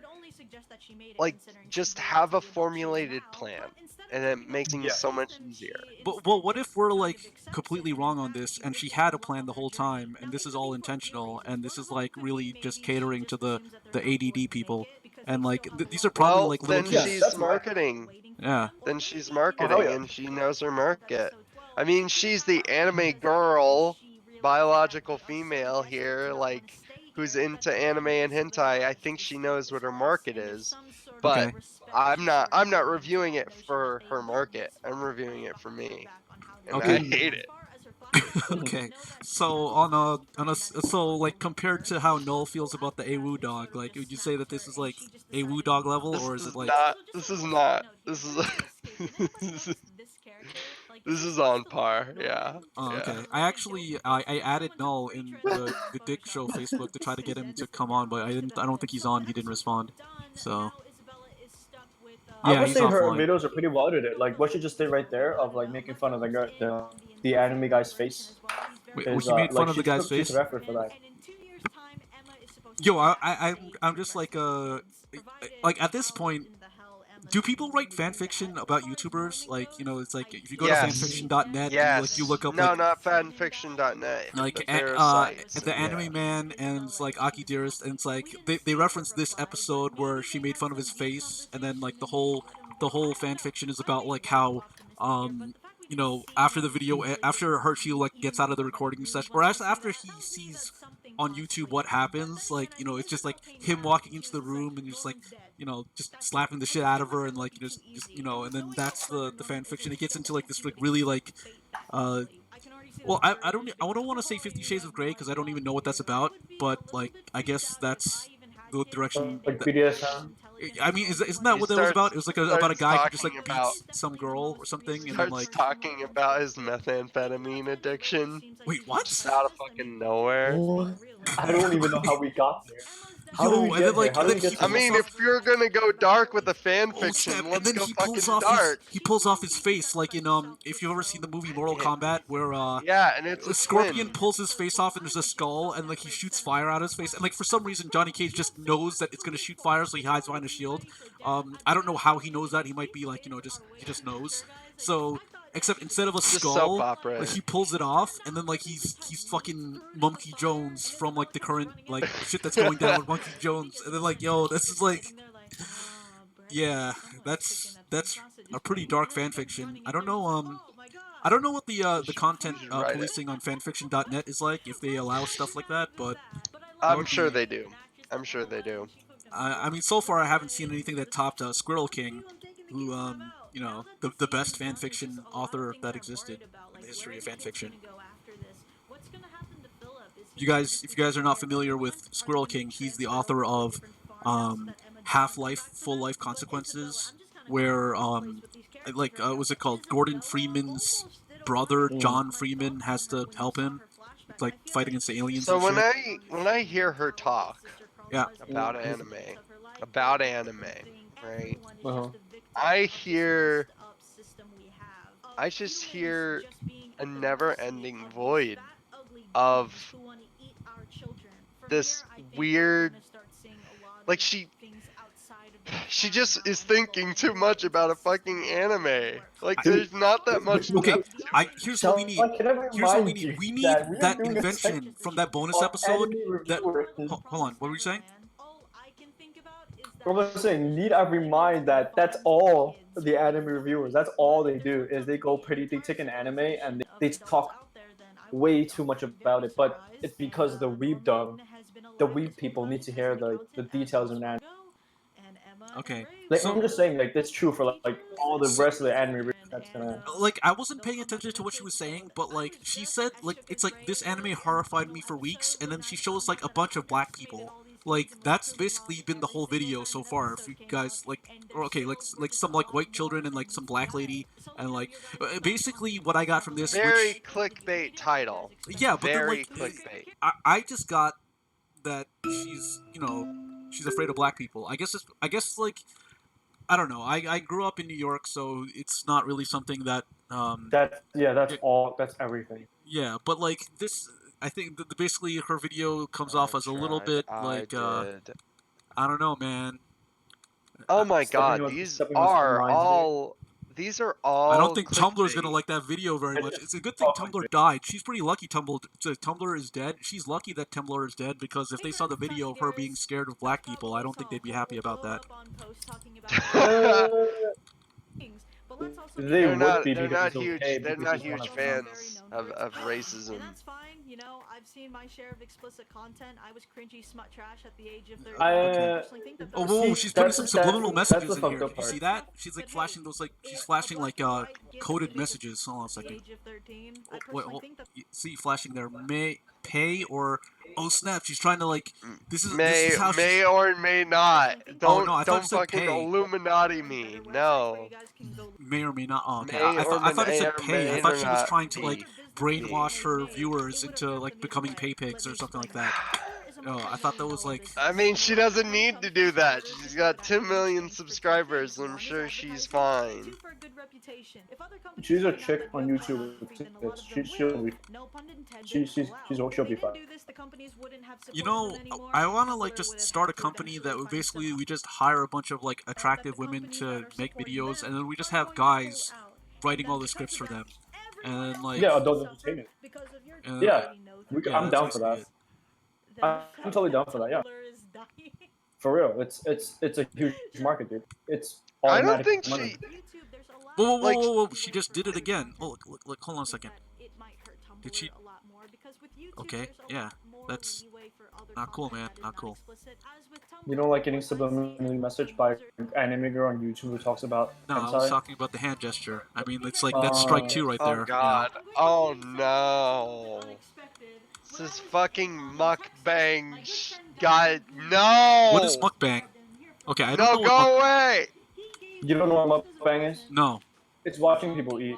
like just have a formulated plan, and it makes things Yeah. so much easier. but well, what if we're like completely wrong on this, and she had a plan the whole time, and this is all intentional, and this is like really just catering to the ADD people, and like these are probably Well, like little then Yes, kids. she's that's why. marketing. Yeah. Then she's Oh hell marketing, yeah. and she knows her market. I mean, she's the anime girl, biological female here, like who's into anime and hentai. I think she knows what her market is, but Okay. I'm not reviewing it for her market. I'm reviewing it for me, and I Okay. hate it. Okay. So so like compared to how Null feels about the Awu dog, like would you say that this is like Awu dog level, This or is it is like? not. This is not. This is. This is on par. Yeah. Oh, Yeah. okay. I added Null in the Dick Show Facebook to try to get him to come on, but I don't think he's on. He didn't respond. So I yeah, would he's say her offline. videos are pretty well edited. Like what she just did right there of like making fun of the anime guy's face Wait, is he made fun like of the guy's she took face. effort for that. Yo, I'm just like at this point, Do people write fan fiction about YouTubers? Like, it's like if you go to Yes. fanfiction.net and you Yes. look up No, like not fanfiction.net, like but there are sites. the Anime Man and it's like Aki Dearest and it's like they reference this episode where she made fun of his face and then like the whole fan fiction is about like how after the video after she like gets out of the recording session or after he sees on YouTube what happens, like it's just like him walking into the room and just like just slapping the shit out of her and like and then that's the fan fiction. It gets into like this like really like uh well, I don't want to say 50 Shades of Grey because I don't even know what that's about, but like I guess that's the direction. Like BDSM. I mean, isn't that He what that was about? starts It was like about a starts guy who just talking like about beats some girl or something, and then starts like, talking about his methamphetamine addiction wait, what? just out of fucking nowhere. What? I don't even know how we got there. How did we Yo, and get then here? like, How and did then we he get I to pulls mean, off. if you're gonna go dark with a fan Oh snap! fiction, And let's then go he fucking pulls off dark. his face like in if you've ever seen the movie Mortal Kombat where Yeah, and it's a Scorpion twin. pulls his face off and there's a skull and like he shoots fire out of his face and like for some reason Johnny Cage just knows that it's gonna shoot fire so he hides behind a shield. I don't know how he knows that. He might be like he just knows. So except instead of a Just soap skull, opera. like he pulls it off and then like he's fucking Monkey Jones from like the current like shit that's going down with Monkey Jones and then like yo this is like yeah that's a pretty dark fan fiction. I don't know what the content should write it. policing on fanfiction.net is like if they allow stuff like that, but I'm sure they do. I'm sure they do. I mean so far I haven't seen anything that topped Squirrel King, who the best fanfiction author that existed in the history of fanfiction. If you guys are not familiar with Squirrel King, he's the author of Half-Life, Full Life Consequences, where what's it called? Gordon Freeman's brother, John Freeman, has to help him, like fight against the aliens So and when shit. I hear her talk Yeah. about anime, right? Uh-huh. I just hear a never-ending void of this weird, like she just is thinking too much about a fucking anime. Like Dude, there's not that much Okay, depth to it. here's what we need. Can I Here's what we remind need. you We need that we are that doing a invention segment from that bonus on episode. anime That reviewers. hold on, what were you saying? What I'm saying, need I remind that that's all the anime reviewers. That's all they do is they go they take an anime and they talk way too much about it. But it's because the weeb people need to hear the details in anime. Okay, Like so I'm just saying, like that's true for like all the rest of the anime reviewers. That's gonna. like I wasn't paying attention to what she was saying, but like she said, like it's like this anime horrified me for weeks, and then she shows like a bunch of black people. Like that's basically been the whole video so far. If you guys like, or okay, like some like white children and like some black lady, and like basically what I got from this, Very which clickbait title. yeah, but then Very like clickbait. I just got that she's she's afraid of black people. I guess like I don't know. I grew up in New York, so it's not really something that That's it- all. That's everything. yeah, but like this, I think basically her video comes off as a little bit like did. I don't know, man. Oh my god, Stepping on- these stepping on some are lines there. all. These are all. I don't think Tumblr's clickbait. gonna like that video very I much. just- It's a good thing Tumblr died. She's pretty lucky. Tumblr is dead. She's lucky that Tumblr is dead because if they saw the video of her being scared of black people, I don't think they'd be happy about that. They They're would not. be They're because not it's huge. okay They're because not it's one huge of them. fans of racism. And that's fine, I've seen my share of explicit content. I was cringy smut trash at the age of 13. personally think that Oh, those- whoa, she's putting some subliminal that's the messages in fucked here. up Did you see part. that? She's like flashing those she's flashing like coded messages. Hold on a At the second. age of 13, I Wait, personally think that see flashing there. May pay or oh snap! She's trying to like this May is how she. may or may not. Don't no, I thought don't it said fucking pay. Illuminati me. No. May or may not. Oh, okay. May I thought it may said or pay. I may thought she was not trying to like be. brainwash her viewers into like becoming pay pigs or something like that. Oh, I thought that was like. I mean, she doesn't need to do that. She's got 10 million subscribers. I'm sure she's fine. She's a chick on YouTube with tits. She'll be. She'll be fine. You know, I want to like just start a company that would basically we just hire a bunch of like attractive women to make videos, and then we just have guys writing all the scripts for them, and then like Yeah, adult entertainment. and then, Yeah, yeah, I'm that's down for that. basically I'm totally down for that. Yeah, for real. It's a huge market, dude. It's I don't automatic think money. she. Whoa, Like- She just did it again. Oh, look, hold on a second. Did she? Okay, yeah, that's not cool, man. Not cool. You don't like getting subliminally messaged by an anime girl on YouTube who talks about No, I was hentai? talking about the hand gesture. I mean, it's like that's strike two right there. Oh god. Oh no. This is fucking mukbang. God, no. What is mukbang? Okay, I don't No, know what go away. You don't know what mukbang is? No. It's watching people eat.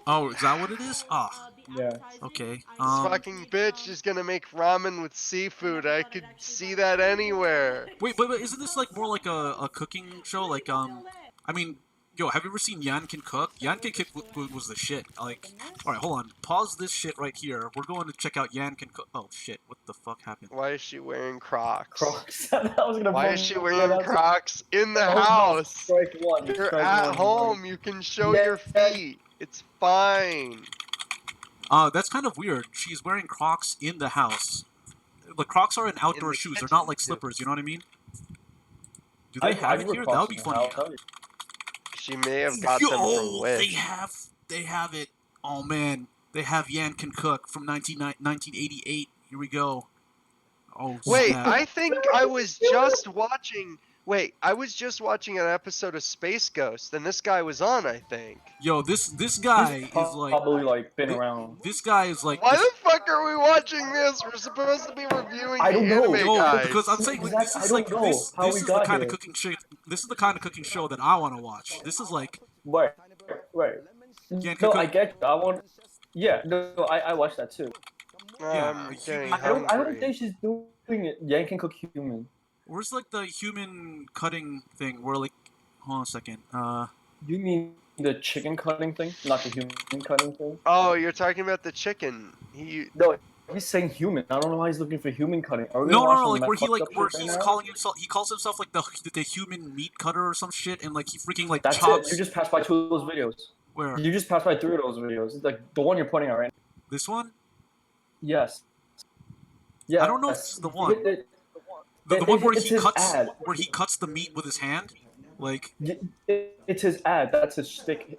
Oh, is that what it is? Ah, Yeah. okay. This fucking bitch is gonna make ramen with seafood. I could see that anywhere. Wait, but isn't this like more like a cooking show? Like, I mean, yo, have you ever seen Yan Can Cook? Yan Can Cook was the shit. Like, alright, hold on. Pause this shit right here. We're going to check out Yan Can Cook. Oh, shit. What the fuck happened? Why is she wearing Crocs? Crocs. That was gonna Why blow is she me wearing away. Crocs in the That was house? Strike one. You're strike at one. home. You can show Yeah. your feet. It's fine. That's kind of weird. She's wearing Crocs in the house. The Crocs are an outdoor the shoes. They're kitchen, not like too. slippers, you know what I mean? Do they have it here? That would be funny. She may have got them from Yo, Wish. they have it. Oh man, they have Yan Can Cook from 1988. Here we go. Oh, Wait, snap. I think I was just watching. Wait, I was just watching an episode of Space Ghost, and this guy was on. I think. Yo, this guy He's is like probably like been around. this guy is like. Why this- the fuck are we watching this? We're supposed to be reviewing I the don't know. anime Yo, guys. because I'm saying like, this Exactly, is I like don't know this. how This we is the got kind of here. cooking shit. This is the kind of cooking show that I want to watch. This is like Right. Yan Can No, Cook. I get. I want. Yeah. No, I watched that too. Yeah, I'm you- getting I don't hungry. think she's doing it. Yan Can Cook human. Where's like the human cutting thing? Where like, hold on a second. You mean the chicken cutting thing, not the human cutting thing? Oh, you're talking about the chicken. No, he's saying human. I don't know why he's looking for human cutting. Are we No, watching like where he fucked like up where shit right he's now? calling himself. He calls himself like the human meat cutter or some shit, and like he freaking like That's chops. it. You just passed by two of those videos. Where You just passed by three of those videos. It's like the one you're pointing at right now. this one? Yes. Yeah. I don't know if it's the one. The It- one where it's he his cuts ad. where he cuts the meat with his hand. Like It's his ad. That's his shtick.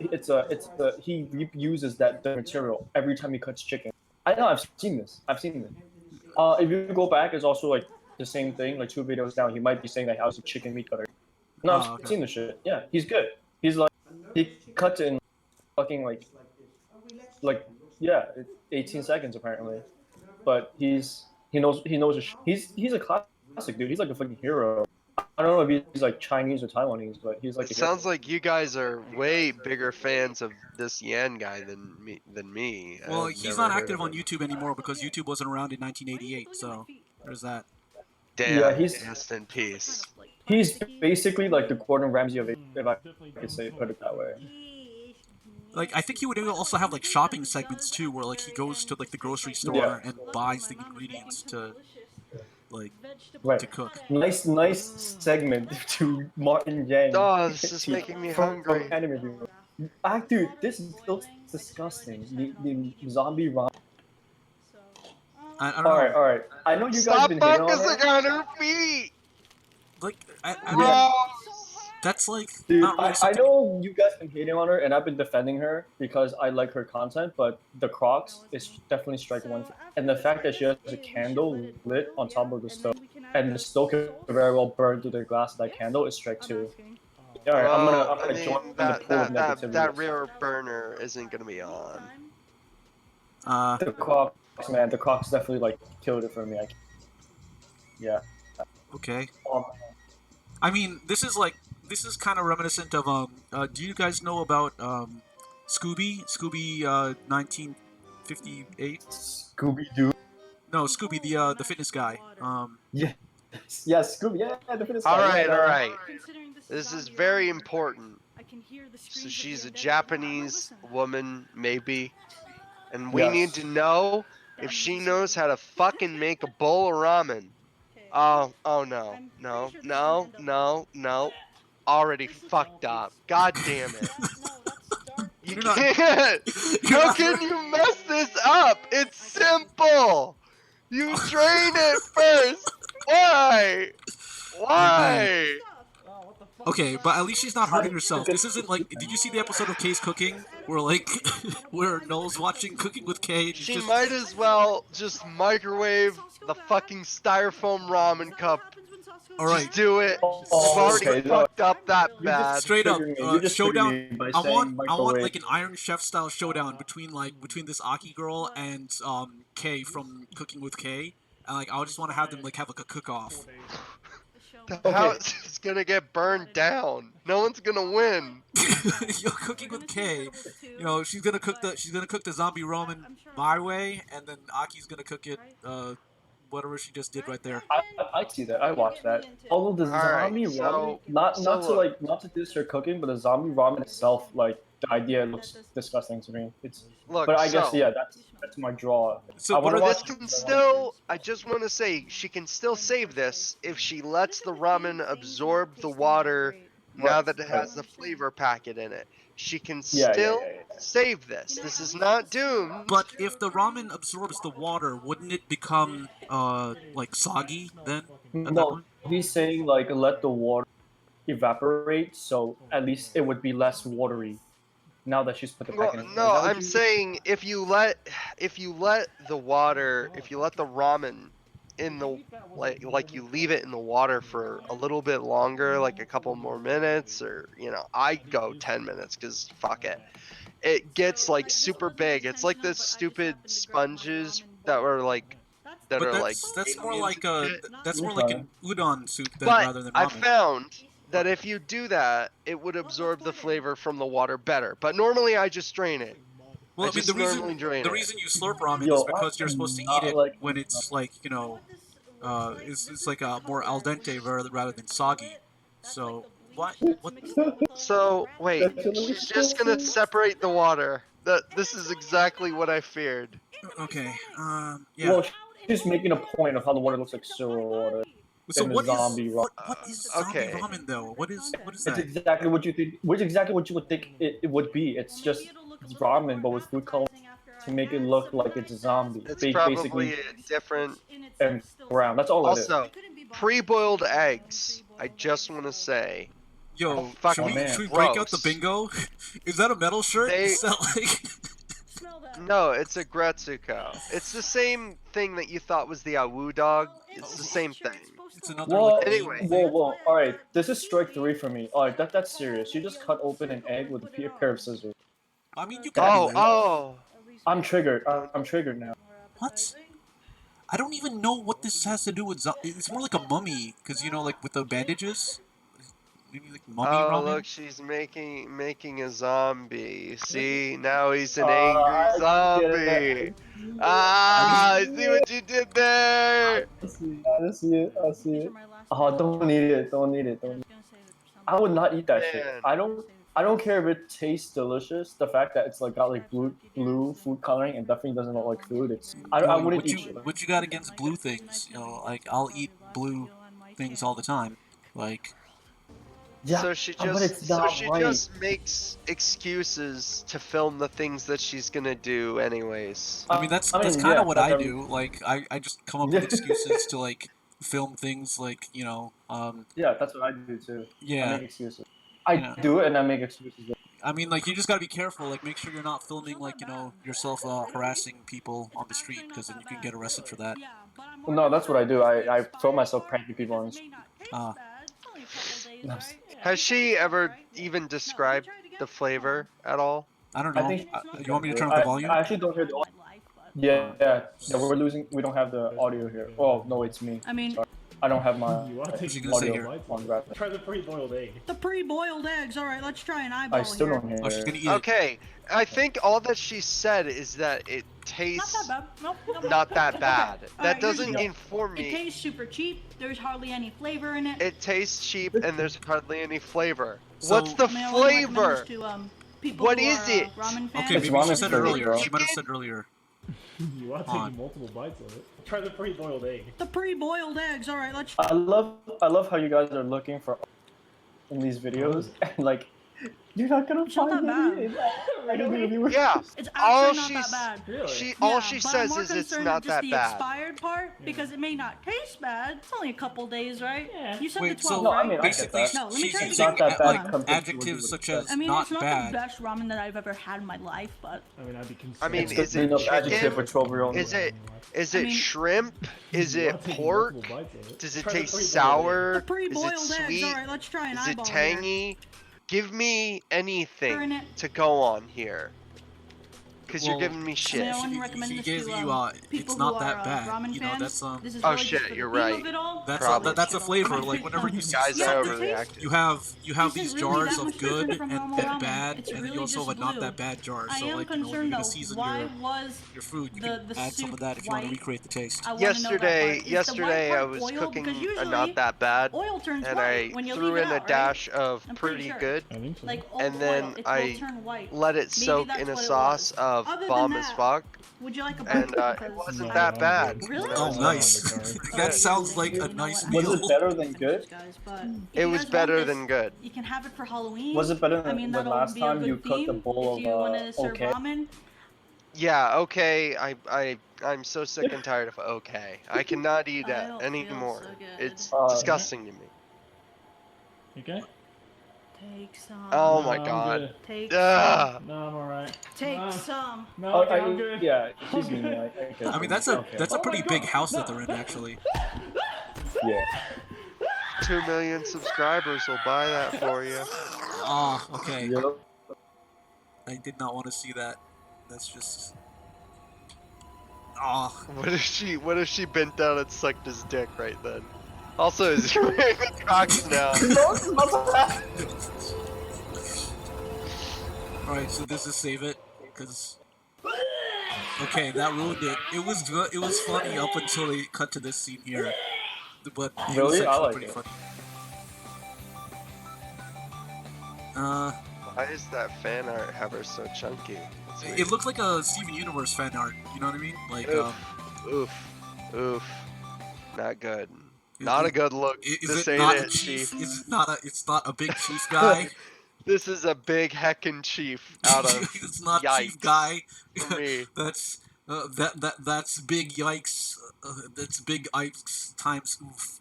He uses that the material every time he cuts chicken. I know. I've seen this. If you go back, it's also like the same thing. Like 2 videos down, he might be saying that how's a chicken meat cutter. No, Oh, I've okay. seen the shit. Yeah, he's good. He's like he cuts it in fucking like yeah, 18 seconds apparently. But he knows his he's a classic dude. He's like a fucking hero. I don't know if he's like Chinese or Taiwanese, but he's like. It sounds like you guys are way bigger fans of this Yan guy than me. well, I've he's never not heard active of on him. YouTube anymore because YouTube wasn't around in 1988. So there's that. Damn, Yeah, he's- rest in peace. He's basically like the Gordon Ramsay of it, if I could say put it that way. Like I think he would also have like shopping segments too, where like he goes to like the grocery store Yeah. and buys the ingredients to like Right. to cook. Nice segment to Martin Yang. Oh, this is making me hungry. Anime dude. Dude, this looks disgusting. The zombie ramen. I don't know. All right. I know you guys Stop been hating on focusing her. on her feet. Like I Yeah. Gross. that's like Dude, not really I something. know you guys been hating on her, and I've been defending her because I like her content, but the Crocs is definitely strike one. And the fact that she has a candle lit on top of the stove, and the stove can very well burn through the glass of that candle is strike two. All right, I'm Well, gonna I mean, join that, the pool of that, negativity. that rear burner isn't gonna be on. The Crocs, man, the Crocs definitely like killed it for me. Yeah. Okay. Um, I mean, this is kind of reminiscent of do you guys know about Scooby 1958? Scooby Doo. No, Scooby, the fitness guy. Yeah, yeah, Scooby. Yeah, the fitness All guy. right, Yeah, all right. Considering This is zombie very around, important. I can hear the So screams of she's the a undead. Japanese Listen. woman, maybe, and we need Yes. to know if she knows how to fucking make a bowl of ramen. Oh no, I'm pretty no, sure this is gonna no, end up no, no. Already This is fucked up. God damn it. no, that's dark. You You're not- can't. You're How not- can you mess this up? It's simple. You drain it first. Why? Oh man. Why? Okay, but at least she's not hurting herself. Okay. This isn't like. Did you see the episode of Kay's Cooking where like where Noel's watching Cooking with Kay? And he's She just might as well just microwave the fucking styrofoam ramen cup. all Just right. do it. Oh, You've already okay, no. fucked up that You just bad. Straight up, triggered me. You just triggered showdown. me by I saying want microwave. like an Iron Chef style showdown between this Aki girl and Kay from Cooking with Kay. And like I just want to have them like have like a cook off. The Okay. house is gonna get burned down. No one's gonna win. Yo, Cooking with Kay. You know she's gonna cook the zombie ramen my way, and then Aki's gonna cook it whatever she just did right there. I see that. I watch that. Although the Alright, zombie so- ramen, not to look. not to diss her cooking, but the zombie ramen itself, like the idea looks disgusting to me. It's, Look, but I guess so, yeah, that's my draw. So I what wanna are this watch can still. I just want to say she can still save this if she lets the ramen absorb the water. Now that it has the flavor packet in it, she can Yeah, still yeah. save this. This is not doomed. But if the ramen absorbs the water, wouldn't it become like soggy then? At that No, point? he's saying like let the water evaporate, so at least it would be less watery. Now that she's put the Well, packet in. no, I'm saying if you let the water, if you let the ramen in the like you leave it in the water for a little bit longer, like a couple more minutes, or I go 10 minutes because fuck it. It gets like super big. It's like the stupid sponges that were like that But are like. that's more aliens like and a shit. that's more like an udon soup than But rather than I ramen. found that if you do that, it would absorb the flavor from the water better. But normally I just drain it. Well, I I mean, just normally drain the it. reason you slurp ramen Yo, is because you're supposed to eat not it like- when it's like it's like a more al dente rather than soggy. So what? So wait, she's just gonna separate the water. This is exactly what I feared. Okay. Yeah. Well, she's making a point of how the water looks like sewer water. So in the what is zombie what is zombie okay. ramen though? What is It's that? exactly what you think. Which exactly what you would think it would be. It's just ramen, but with food coloring to make it look like it's a zombie. It's Basically, probably a different. and brown. That's all it is. Also, pre-boiled eggs. I just want to say. Yo, fucking should we break out the gross. bingo? Is that a metal shirt? They- Is that like? No, it's a Gretsuko. It's the same thing that you thought was the Awu dog. It's the same thing. It's another Whoa, like Anyway. whoa. All right, this is strike 3 for me. All right, that's serious. You just cut open an egg with a pair of scissors. I mean, you can Oh, do it. oh. I'm triggered. I'm triggered now. What? I don't even know what this has to do with it's more like a mummy, because like with the bandages. Maybe like mummy Oh, ramen. look, she's making a zombie. See, now he's an I angry get zombie. it. I see what you did there. I see it. Oh, don't need it. Don't need it. I would not eat that shit. Man. I don't care if it tastes delicious. The fact that it's like got like blue food coloring and definitely doesn't look like food. I Well, wouldn't what eat you it. what you got against blue things? Like I'll eat blue things all the time. Like Yeah, So she but it's just not right. just makes excuses to film the things that she's gonna do anyways. I mean that's I mean, kind yeah, of what like, I do. Like I just come up with Yeah. excuses to like film things like Yeah, that's what I do too. I yeah. make excuses. I Yeah. do it and I make excuses. I mean, like, you just gotta be careful. Like, make sure you're not filming, like, yourself harassing people on the street, because then you can get arrested for that. No, that's what I do. I film myself pranking people on the street. Has she ever even described the flavor at all? I don't I know. think You want me to turn up the volume? I actually don't hear the audio. Yeah, we don't have the audio here. Oh, no, it's me. I mean, Sorry. I don't have my What was you gonna say audio here? on right. Try the pre-boiled egg. the pre-boiled eggs. All right, let's try an eyeball I still here. don't hear Oh, she's it. gonna eat it. Okay, I think all that she said is that tastes Not that bad. Nope. not that bad. Okay. That Alright, here's the doesn't deal. inform It me. tastes super cheap. There's hardly any flavor in it. It tastes cheap and there's hardly any flavor. So- What's the I mean, I wouldn't recommend flavor? this to people What who is are it? ramen fans. Okay, It's maybe she ramen said flavor, earlier. bro. She might have said earlier. You are On. taking multiple bites of it. Try the pre-boiled egg. The pre-boiled eggs. All right, let's. I love how you guys are looking for in these videos and like you're not gonna It's not find that any. bad. Any viewers. Yeah. It's All actually not she's- that bad. Really? All Yeah, she but I'm says more is it's concerned not with just that the bad. expired part because it may not taste bad. It's only a couple days, right? Yeah. You said Wait, the so 12, No, right? I mean, I get basically, that. No, let me she's try to using It's not that bad like compared to what you adjectives would such expect. as I mean, not it's not bad. the best ramen that I've ever had in my life, but I mean, I'd be concerned. I mean, It's is good it enough chicken? adjective for 12-year-old. Is it I mean- shrimp? Is You are it taking pork? multiple bites of it. Does it Try the taste pre-boiled sour? the Is pre-boiled it eggs. sweet? All right, let's try an Is it eyeball here. tangy? Give me Burn anything it. to go on here. Because Well, you're giving me I mean, shit. I wouldn't recommend He this gave to you, people it's not who that are bad. ramen You know, fans. that's, This is Oh, really just shit, for the you're theme right. of it all. That's a flavor. Okay. Like whenever you see Guys Yeah, are the taste- overreacting. you have Isn't these really jars that of much good different from and normal ramen. bad, It's and then really you also have a just not blue. that bad jar. I So am like you know, when concerned you're gonna though. season Why was your food, you the can add some soup of that if you want to white? recreate the taste. I want to know that part. Is the white Yesterday I part was oil? cooking Because a usually not that bad, oil turns and white I when you threw leave it in a out, right? dash of I'm pretty pretty sure. good, I think so. Like old and then oil, it I will turn white. let it Maybe soak that's in a what it sauce was. of Other than bomb as that, fuck, would you like a and burger? it Because wasn't No, that I'm bad. good. Really? Oh, I'm nice. sorry. That sounds like You a know nice what? meal. Was it better than Finish good? this, guys, but if It you was guys want better this, than good. You can have it for Halloween. Was it better I than mean, the that'll last be a time good you cooked a theme bowl if you of want to serve okay? ramen. Yeah, okay. I'm so sick and tired of okay. I cannot eat I that don't feel anymore. so good. It's Uh, disgusting to me. You okay? Take some. Oh No, my I'm god. good. Take some. Ugh. No, I'm alright. Take No. some. No, Oh, okay, I'm good. yeah, I'm she's mean. good. I get I mean, that. that's a Okay. that's a Oh pretty my big God. house that No. they're in, actually. Yeah. 2 million subscribers will buy that for you. Oh, okay. Yep. I did not want to see that. That's just. Oh, What if she bent down and sucked his dick right then? Also, is he wearing Crocs now? No, it's not that. alright. So this is save it, because. Okay, that ruined it. It was good. It was funny up until they cut to this scene here, but it was Really? I actually like pretty it. funny. Why is that fan art have her so chunky? It's weird. It looked like a Steven Universe fan art. You know what I mean? Like, Oof. Oof. Not good. Not a good look. Is This it ain't not a it, chief? Chief. Is it not a? It's not a big chief guy. This is a big heckin' chief out of it's not chief yikes guy. for me. That's that's big yikes. That's big yikes times oof.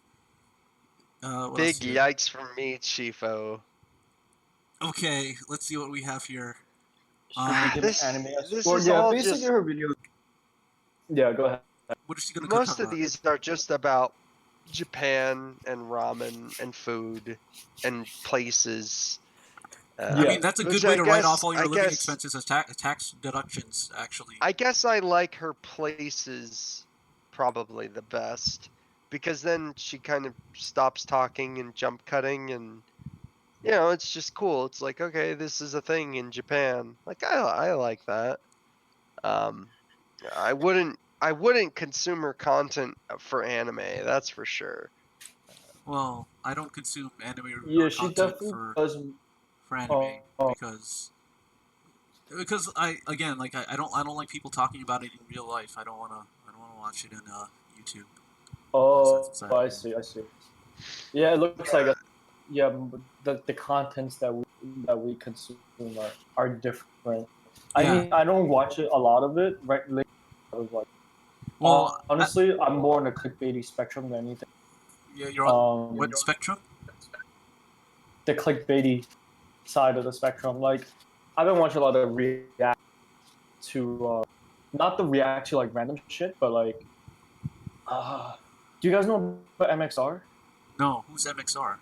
What Big else here? yikes for me, Chiefo. Okay, let's see what we have here. This- anime. this Or, is yeah, all basically just- her video. Yeah, go ahead. What is she gonna Most cook of these are just about Japan and ramen and food and places. I Yeah. mean, that's a Which good way I to write guess- off all your I living guess- expenses as tax deductions. Actually, I guess I like her places probably the best because then she kind of stops talking and jump cutting and you know it's just cool. It's like okay, this is a thing in Japan. Like I like that. I wouldn't consume her content for anime. That's for sure. well, I don't consume anime Yeah, she content definitely does. for anime Oh. because I don't like people talking about it in real life. I don't wanna watch it in YouTube. Oh, That's exactly- I see. Yeah, it looks like yeah, but the contents that we consume are different. I Yeah. mean, I don't watch it a lot of it. Right, like, Well, honestly, I'm more on the clickbaity spectrum than anything. yeah, you're on what Um, spectrum? the clickbaity side of the spectrum. Like, I've been watching a lot of react to not the react to like random shit, but like, do you guys know about MXR? No, who's MXR?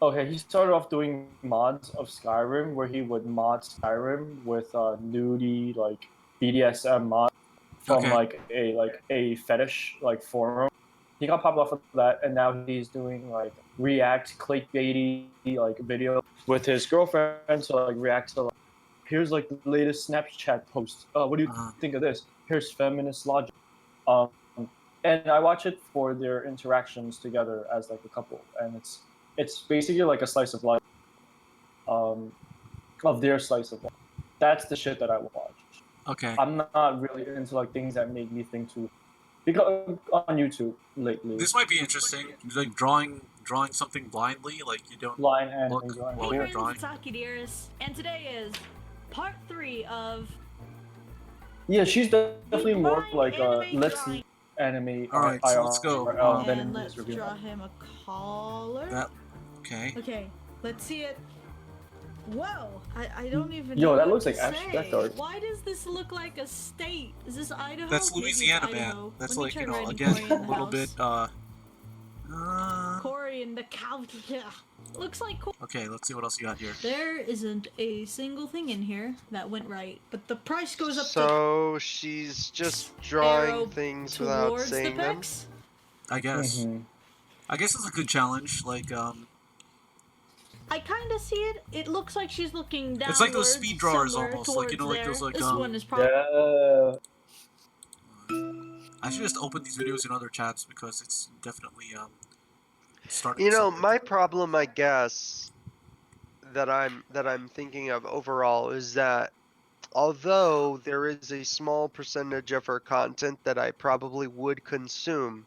Okay, he started off doing mods of Skyrim, where he would mod Skyrim with nudie like BDSM mod from Okay. like a fetish like forum. He got popped off of that, and now he's doing like React clickbaity like video with his girlfriend to like react to like, here's like the latest Snapchat post. What do you think of this? Here's feminist logic. Um, and I watch it for their interactions together as like a couple, and it's basically like a slice of life, of their slice of life. That's the shit that I watch. Okay. I'm not really into like things that make me think too. Because on YouTube lately, This might be interesting. Like drawing something blindly, like you don't blind anime look drawing. while Hey you're friends, drawing. it's Aki Dearest, and today is part 3 of Yeah, she's definitely more blind like anime let's drawing. anime Alright, so let's go. IRL than And in let's this review. draw him a collar. That okay. Okay, let's see it. Whoa! I don't even Yo, know that what looks to like say. Ash Death. Why does this look like a state? Is this Idaho? That's Maybe it's Louisiana, Idaho. man. That's Let me like, try you know, writing again, Corey in a the little house. bit, Corey in the cow. Looks like Corey. okay, let's see what else you got here. There isn't a single thing in here that went right, but the price goes up So she's just drawing things without towards the saying them. pecs. I guess. Mhm. I guess it's a good challenge. Like, I kind of see it. It looks like she's looking down. it's like those speed drawers almost. Like, you know, like those, like, This one is probably. Yeah. I should just open these videos in other chats because it's definitely, starting You know, something. my problem, I guess, that I'm thinking of overall is that although there is a small percentage of her content that I probably would consume,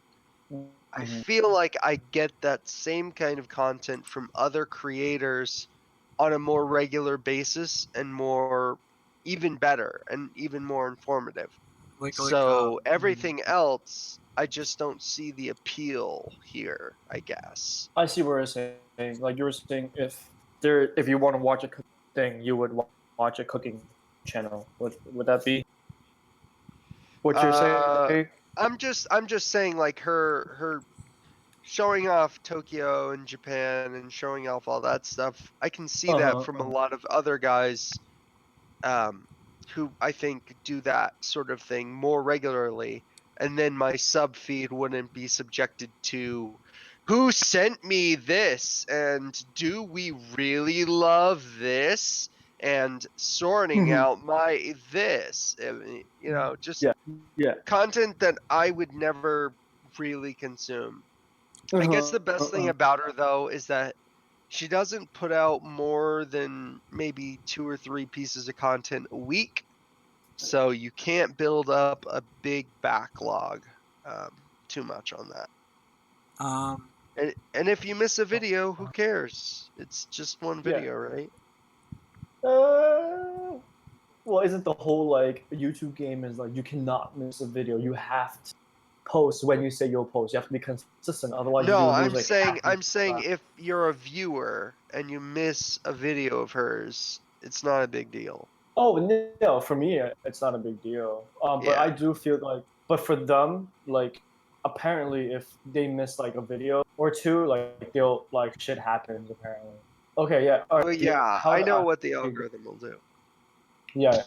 I Mhm. feel like I get that same kind of content from other creators on a more regular basis and more, even better and even more informative. Like, So everything else, I just don't see the appeal here, I guess. I see what you're saying. Like you were saying, if you want to watch a cooking thing, you would watch a cooking channel. Would that be what you're saying? I'm just saying, like, her showing off Tokyo and Japan and showing off all that stuff. I can see that from a lot of other guys who I think do that sort of thing more regularly, and then my sub feed wouldn't be subjected to who sent me this and do we really love this and sorting out my this. I mean, you know, just Yeah. content that I would never really consume. I guess the best thing about her, though, is that she doesn't put out more than maybe 2 or 3 pieces of content a week, so you can't build up a big backlog too much on that. And if you miss a video, who cares? It's just one video, right? Well, isn't the whole like YouTube game is like you cannot miss a video. You have to post when you say you'll post. You have to be consistent, otherwise No, you lose I'm like saying half your if you're a viewer and you miss a video of hers, it's not a big deal. Oh no, for me it's not a big deal. But I do feel like, but for them, like apparently if they miss like a video or two, like they'll like shit happens apparently. Okay, yeah. All right. Well, yeah, I know what the algorithm will do. Yeah,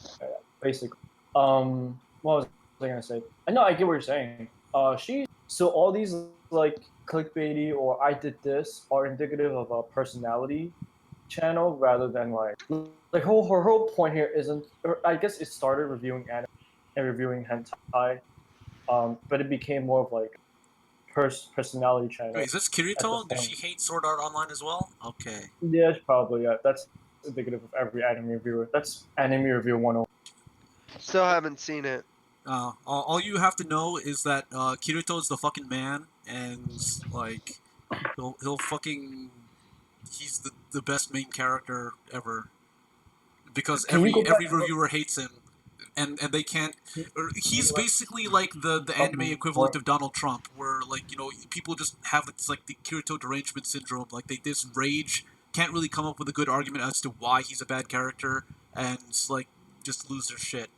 basically. What was I gonna say? I know I get what you're saying. So all these like clickbaity or I did this are indicative of a personality channel rather than like her whole point here isn't. I guess it started reviewing anime and reviewing hentai, but it became more of like personality channel. Wait, is this Kirito? Does she hate Sword Art Online as well? Okay. Yeah, probably. Yeah, that's indicative of every anime reviewer. That's anime review 101. Still haven't seen it. All you have to know is that Kirito is the fucking man, and like he'll fucking he's the best main character ever because every reviewer hates him, and they can't. He's basically like the anime equivalent of Donald Trump, where like you know people just have this like the Kirito derangement syndrome, like they just rage, can't really come up with a good argument as to why he's a bad character, and like just lose their shit.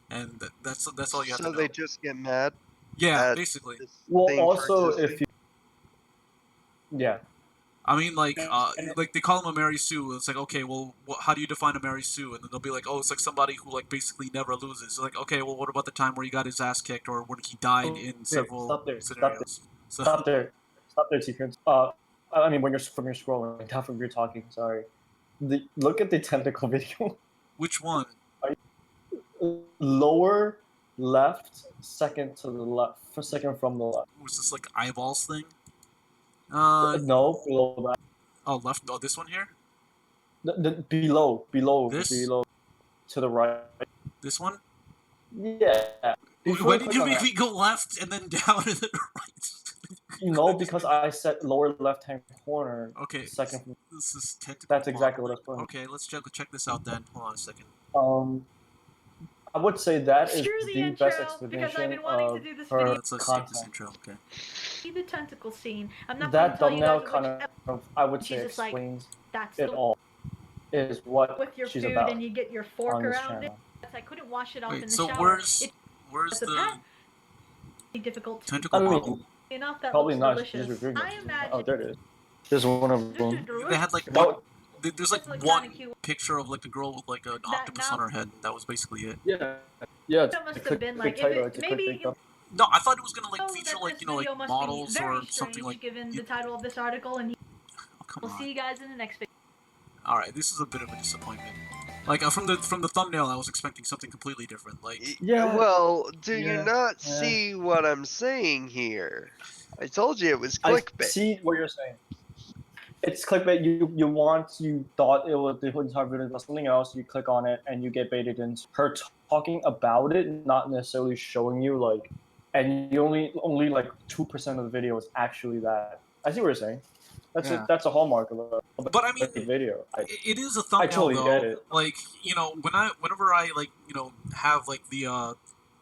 And that's all you have to know. So they just get mad? Yeah, basically. Well, also if you... Yeah. I mean, like they call him a Mary Sue. It's like, okay, well, how do you define a Mary Sue? And then they'll be like, oh, it's like somebody who like basically never loses. It's like, okay, well, what about the time where he got his ass kicked or when he died in several scenarios? Stop there, Secrets. I mean, when you're scrolling, not when you're talking. Sorry. Look at the tentacle video. Which one? Lower left, second to the left, second from the left. Was this like eyeballs thing? No, below that. Oh, left. Oh, this one here. Below, This? below, to the right. This one. Yeah. Why did you make me go left and then down and then right? No, because I said lower left-hand corner. Okay. Second. From... This is tentacle. That's exactly what I was putting. Okay, let's check this out then. Hold on a second. I would say that is Screw the the intro, best because I've explanation been wanting to of do this her video. Let's skip this content. intro. Okay. See the tentacle scene. I'm not That gonna tell you thumbnail guys kind which of, I would say, she's just like, explains that's it the all. Is what with your she's food about and you get your fork on this around it. channel. I couldn't wash it off in Wait, the so shower. where's It's the difficult tentacle I mean, model? enough that Probably looks not. delicious. Just reviewing I it. imagine Oh, there it is. There's one of them. They had like That one. There's like This looks one kinda cute. picture of like a girl with like an octopus on her head. That was basically it. Yeah. That must have been like, if it, maybe No, I thought it was gonna like know feature that like this you know like video must models be very or something strange like. given the title of this article, and Oh, come we'll on. see you guys in the next video. All right, this is a bit of a disappointment. Like from the thumbnail, I was expecting something completely different. Like Yeah. Well, do you Yeah. not Yeah. see what I'm saying here? I told you it was clickbait. I see what you're saying. It's clickbait. You thought it was the entire video was something else. You click on it and you get baited into her talking about it, not necessarily showing you like, and you only like 2% of the video is actually that. I see what you're saying. Yeah. That's a hallmark of a But I mean, video. it is a thumbnail totally though. get it. Like you know, whenever I like you know have like the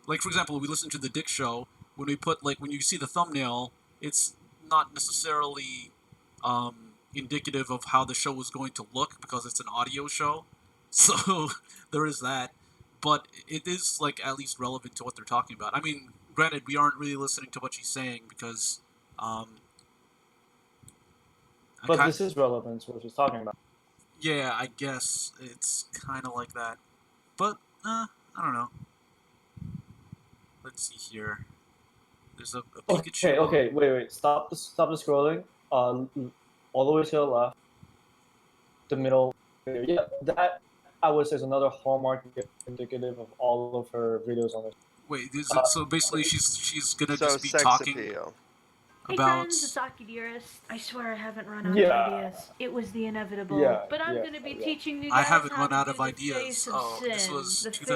like for example, we listen to the Dick Show. When we put like when you see the thumbnail, it's not necessarily indicative of how the show is going to look because it's an audio show. So there is that. But it is like at least relevant to what they're talking about. I mean, granted, we aren't really listening to what she's saying because But this is relevant to what she's talking about. yeah, I guess it's kind of like that. But, I don't know. Let's see here. There's a Pikachu. Okay, wait. Stop the scrolling. All the way to the left. The middle. Yeah, that I would say is another hallmark indicative of all of her videos on this. Wait, so basically she's gonna So just be sex talking appeal. Hey about... friends, it's Aki Dearest. I swear I haven't run out Yeah. of ideas. It was the inevitable. Yeah, But I'm yeah, gonna be yeah. teaching you I guys haven't how run to out do of the ideas. face of Oh, this sin, was the face of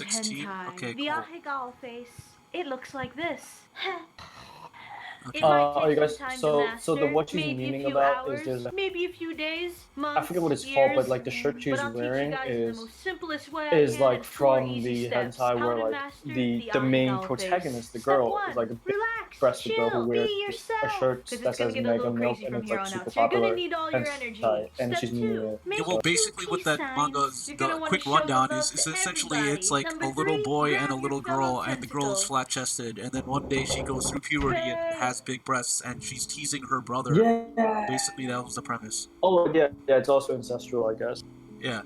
2016? hentai. Okay, the cool. Ahigal face. It looks like this. Okay. It might take you guys, some time so- to master, so the what she's maybe meaning a few about hours, is there's a- maybe a few days, months, I forget what it's years, called, but like the shirt she's but I'll teach wearing you guys in is the most simplest way I can like in 4 from easy the steps. hentai How where to like master the main Ahigal protagonist, the face. girl, Step is like a one, relax, breasted girl who chill, wears be a yourself, shirt 'cause that it's gonna says get a Mega little Milk crazy and from it's here like on super out. So you're gonna popular. need all your hentai, energy. and Step she's 2, meaning it. make Yeah, well, two basically what peace that signs. manga, You're gonna the wanna quick show the rundown love is to essentially everybody. it's like Number a little 3, boy and grab a your little fellow girl, and the girl is tentacle. flat-chested, and then one day she goes through puberty and Hey. has big breasts, and she's teasing her brother. Yeah. Basically, that was the premise. Oh yeah, it's also ancestral, I guess. Yeah.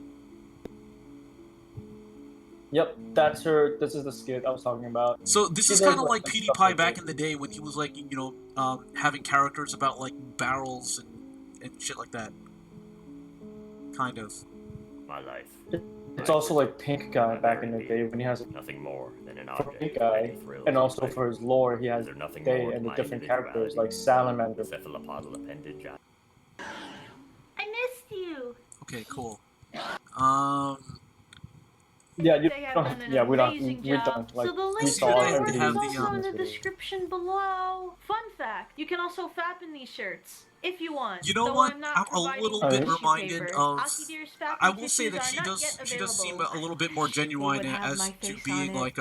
Yep, that's her. This is the skit I was talking about. So this She is does, kind of like stuff PewDiePie like back this. in the day when he was like, you know, having characters about like barrels and shit like that. Kind of. My life. It's also like Pink Guy back in the day when he has Nothing more than an for object. Pink of Guy, any thrill and or also pleasure. for his lore, he has Is there nothing Day more to and the my different characters individuality like The Salamander. cephalopodal appendage. I missed you. Okay, cool. Yeah, They have done an yeah, we're amazing done. job. Like So the we link saw to they their have work the, is also um, in the description below. Fun fact, you can also fap in these shirts. If you want. You know Though what? I'm not I'm a providing little bit tissue reminded paper. of- Aki Dearest fapping I will say tissues that are she not does yet seem available. a little bit more They genuine would have as my to face being on like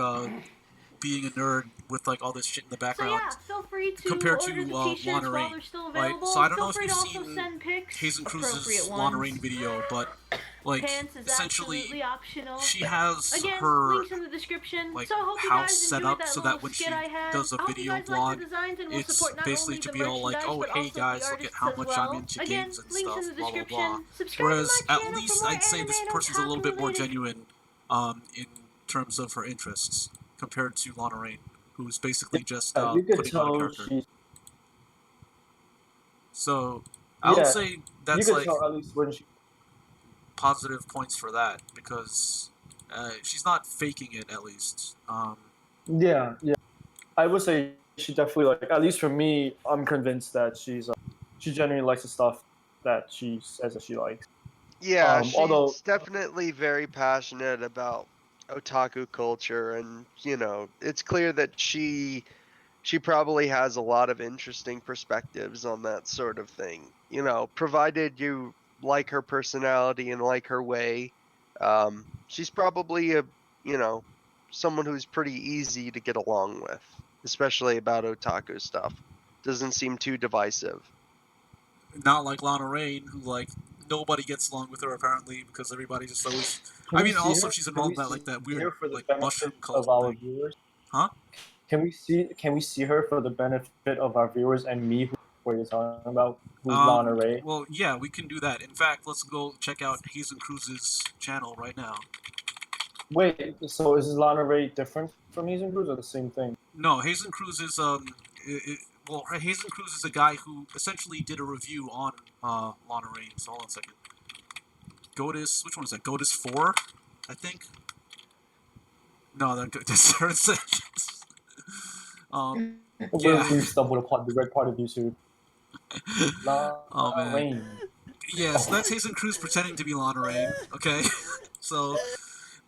being a nerd with like all this shit in the So background. yeah, feel free to compared order to, the t-shirts while Lana they're still right? available. So I don't feel know if free you've to also seen send pics, Hazen Cruz's appropriate Lana ones. Rain video, but like Pants is essentially absolutely optional. she has Again, her links in the description. like so I hope you house guys set enjoyed up that so little that when she skit I had. does a I hope video you guys blog, like the designs and will it's support not basically only to the be all like, merchandise, oh but hey also guys, the look at artists how as much well. I'm into Again, games and links stuff, in the blah blah description. blah. Subscribe Whereas to my at channel least for more I'd say this anime and person's a little bit more otaku-related genuine in terms of her interests compared to Lana Rain, who's basically just you could putting on a tell character. she's. So I would Yeah, say You that's could like tell at least when she. positive points for that because she's not faking it at least. Yeah, yeah. I would say she definitely like. At least for me, I'm convinced that she genuinely likes the stuff that she says that she likes. Yeah, Although she's definitely very passionate about otaku culture, and it's clear that she probably has a lot of interesting perspectives on that sort of thing. Provided you like her personality and like her way, she's probably someone who's pretty easy to get along with, especially about otaku stuff. Doesn't seem too divisive. Not like Lana Rain, who like nobody gets along with her apparently because everybody just always. can I we mean, see also her? she's Can we involved in that see like that weird her for the like benefit mushroom cult of our thing, viewers? huh? Can we see her for the benefit of our viewers and me? Who you're talking about? Who's Lana Ray? Well, yeah, we can do that. In fact, let's go check out Hazen Cruz's channel right now. Wait, so is Lana Ray different from Hazen Cruz or the same thing? No, Hazen Cruz is well, Hazen Cruz is a guy who essentially did a review on Lana Rain. So hold on a second. Godis, which one is that? Godis 4, I think. No, that's Sarah Sanchez. Yeah. We stumbled upon the red part of YouTube. Lana Oh man. Rain. Yeah, so that's Hazen Cruz pretending to be Lana Rain. Okay, so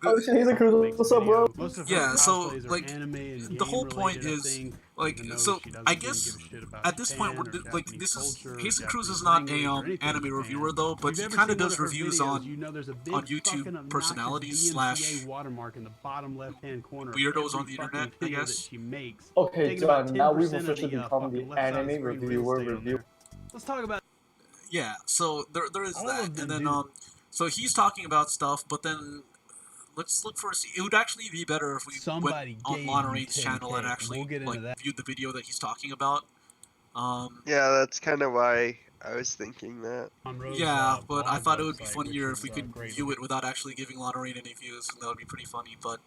Oh, shit, Hazen Cruz, what's up, bro? yeah, so like the whole point is like so I guess at this point like this is Hazen Cruz is not a anime reviewer though, but he kind of does reviews on YouTube personalities slash weirdos on the internet, I guess. Okay, John, now we've officially become the anime review. Let's talk about. Yeah, so there is that, and then so he's talking about stuff, but then let's look for. It would actually be better if we went on Lana Rain's channel and actually viewed the video that he's talking about. Yeah, that's kind of why I was thinking that. Yeah, but I thought it would be funnier if we could view it without actually giving Lana Rain any views, and that would be pretty funny. But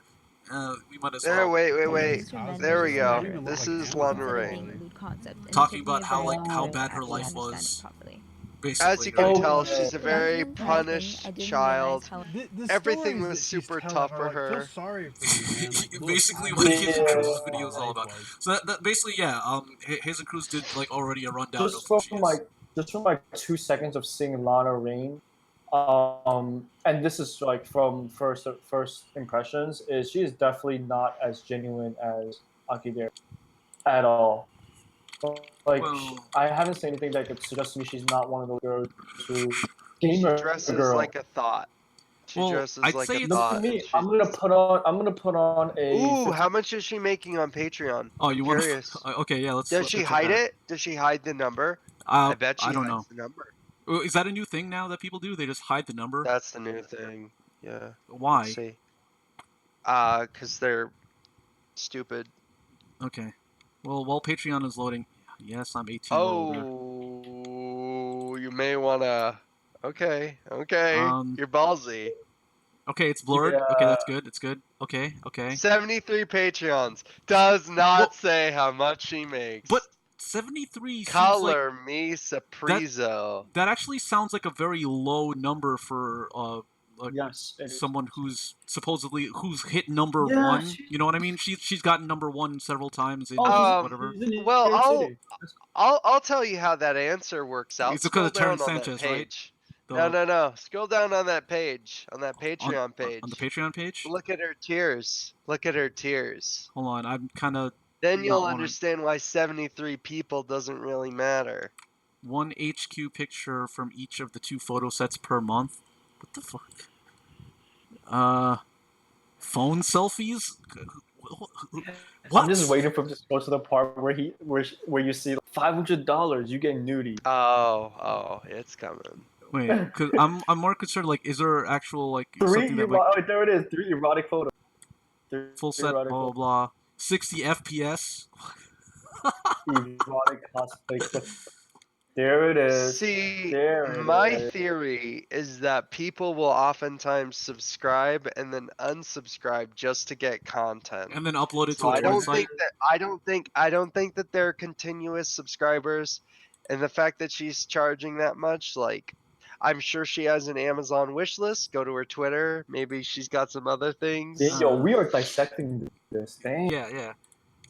we might as well. Wait. There we go. This is Lana Rain. Talking about how bad her life was. Basically, As you can right? tell, she's a very punished child. Everything was super tough for her. Basically, what Hazen Cruz's video is all about. So that basically, yeah. Hazen Cruz did like already a rundown of who she is. Just from 2 seconds of seeing Lana Rain, and this is like from first impressions, is she is definitely not as genuine as Aki Dearest at all. Like Well, I haven't seen anything that could suggest to me she's not one of those girls who She gamer dresses girl. like a thought. She Well, dresses I'd like say a it's- Look thought. at me. and I'm gonna put on a. Ooh, how much is she making on Patreon? Oh, you want Curious. to? Okay, yeah. Let's. Does she check hide that. it? Does she hide the number? I bet she I don't hides know. the number. Is that a new thing now that people do? They just hide the number. That's the new thing. Yeah. Why? Let's see. 'Cause they're stupid. Okay. Well, while Patreon is loading, yes, I'm 18 or older. Oh, you may wanna. Okay. You're ballsy. Okay, it's blurred. Yeah. Okay, that's good. It's good. Okay. 73 Patreons. Does not say how much she makes. But 73 seems like Color me surpriso. that actually sounds like a very low number for like Yes, it is. someone who's hit number Yeah, one. she- You know what I mean? She's gotten number one several times in whatever. she's in Well, New York City. I'll tell you how that answer works out. It's because of Scroll down Terrence on that Sanchez, right? page. The- No. Scroll down on that page, on that Patreon page. On the Patreon page. Look at her tiers. Hold on, I'm kind of Then you'll not wanna- understand why 73 people doesn't really matter. one HQ picture from each of the 2 photo sets per month. What the fuck? Phone selfies? What? I'm just waiting for him to go to the part where you see $500, you get nudie. Oh, it's coming. Wait, because I'm more concerned. Like, is there actual like Three something that like oh, there it is. 3 erotic photos. full set blah blah blah 60 FPS? Erotic cosplay clip. There it is. See, There it my is. theory is that people will oftentimes subscribe and then unsubscribe just to get content. And then upload it to So a I don't website. think that I don't think that they're continuous subscribers, and the fact that she's charging that much, like, I'm sure she has an Amazon wish list. Go to her Twitter. Maybe she's got some other things. Yo, we are dissecting this. Dang. Yeah.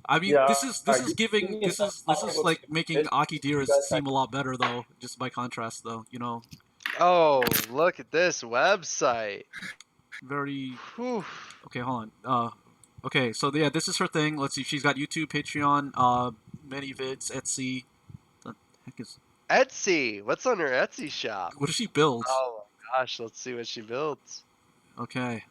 I mean, Yeah. this alright, is give giving me a second. I'm gonna go like take a making piss. Aki You Dearest guys seem a lot better though, just by contrast though. You know, Oh, look at this website. very Whew. okay. Hold on. Okay, so yeah, this is her thing. Let's see. She's got YouTube, Patreon, many vids, Etsy. The heck is Etsy. What's on her Etsy shop? what does she build? Oh my gosh, let's see what she builds. Okay,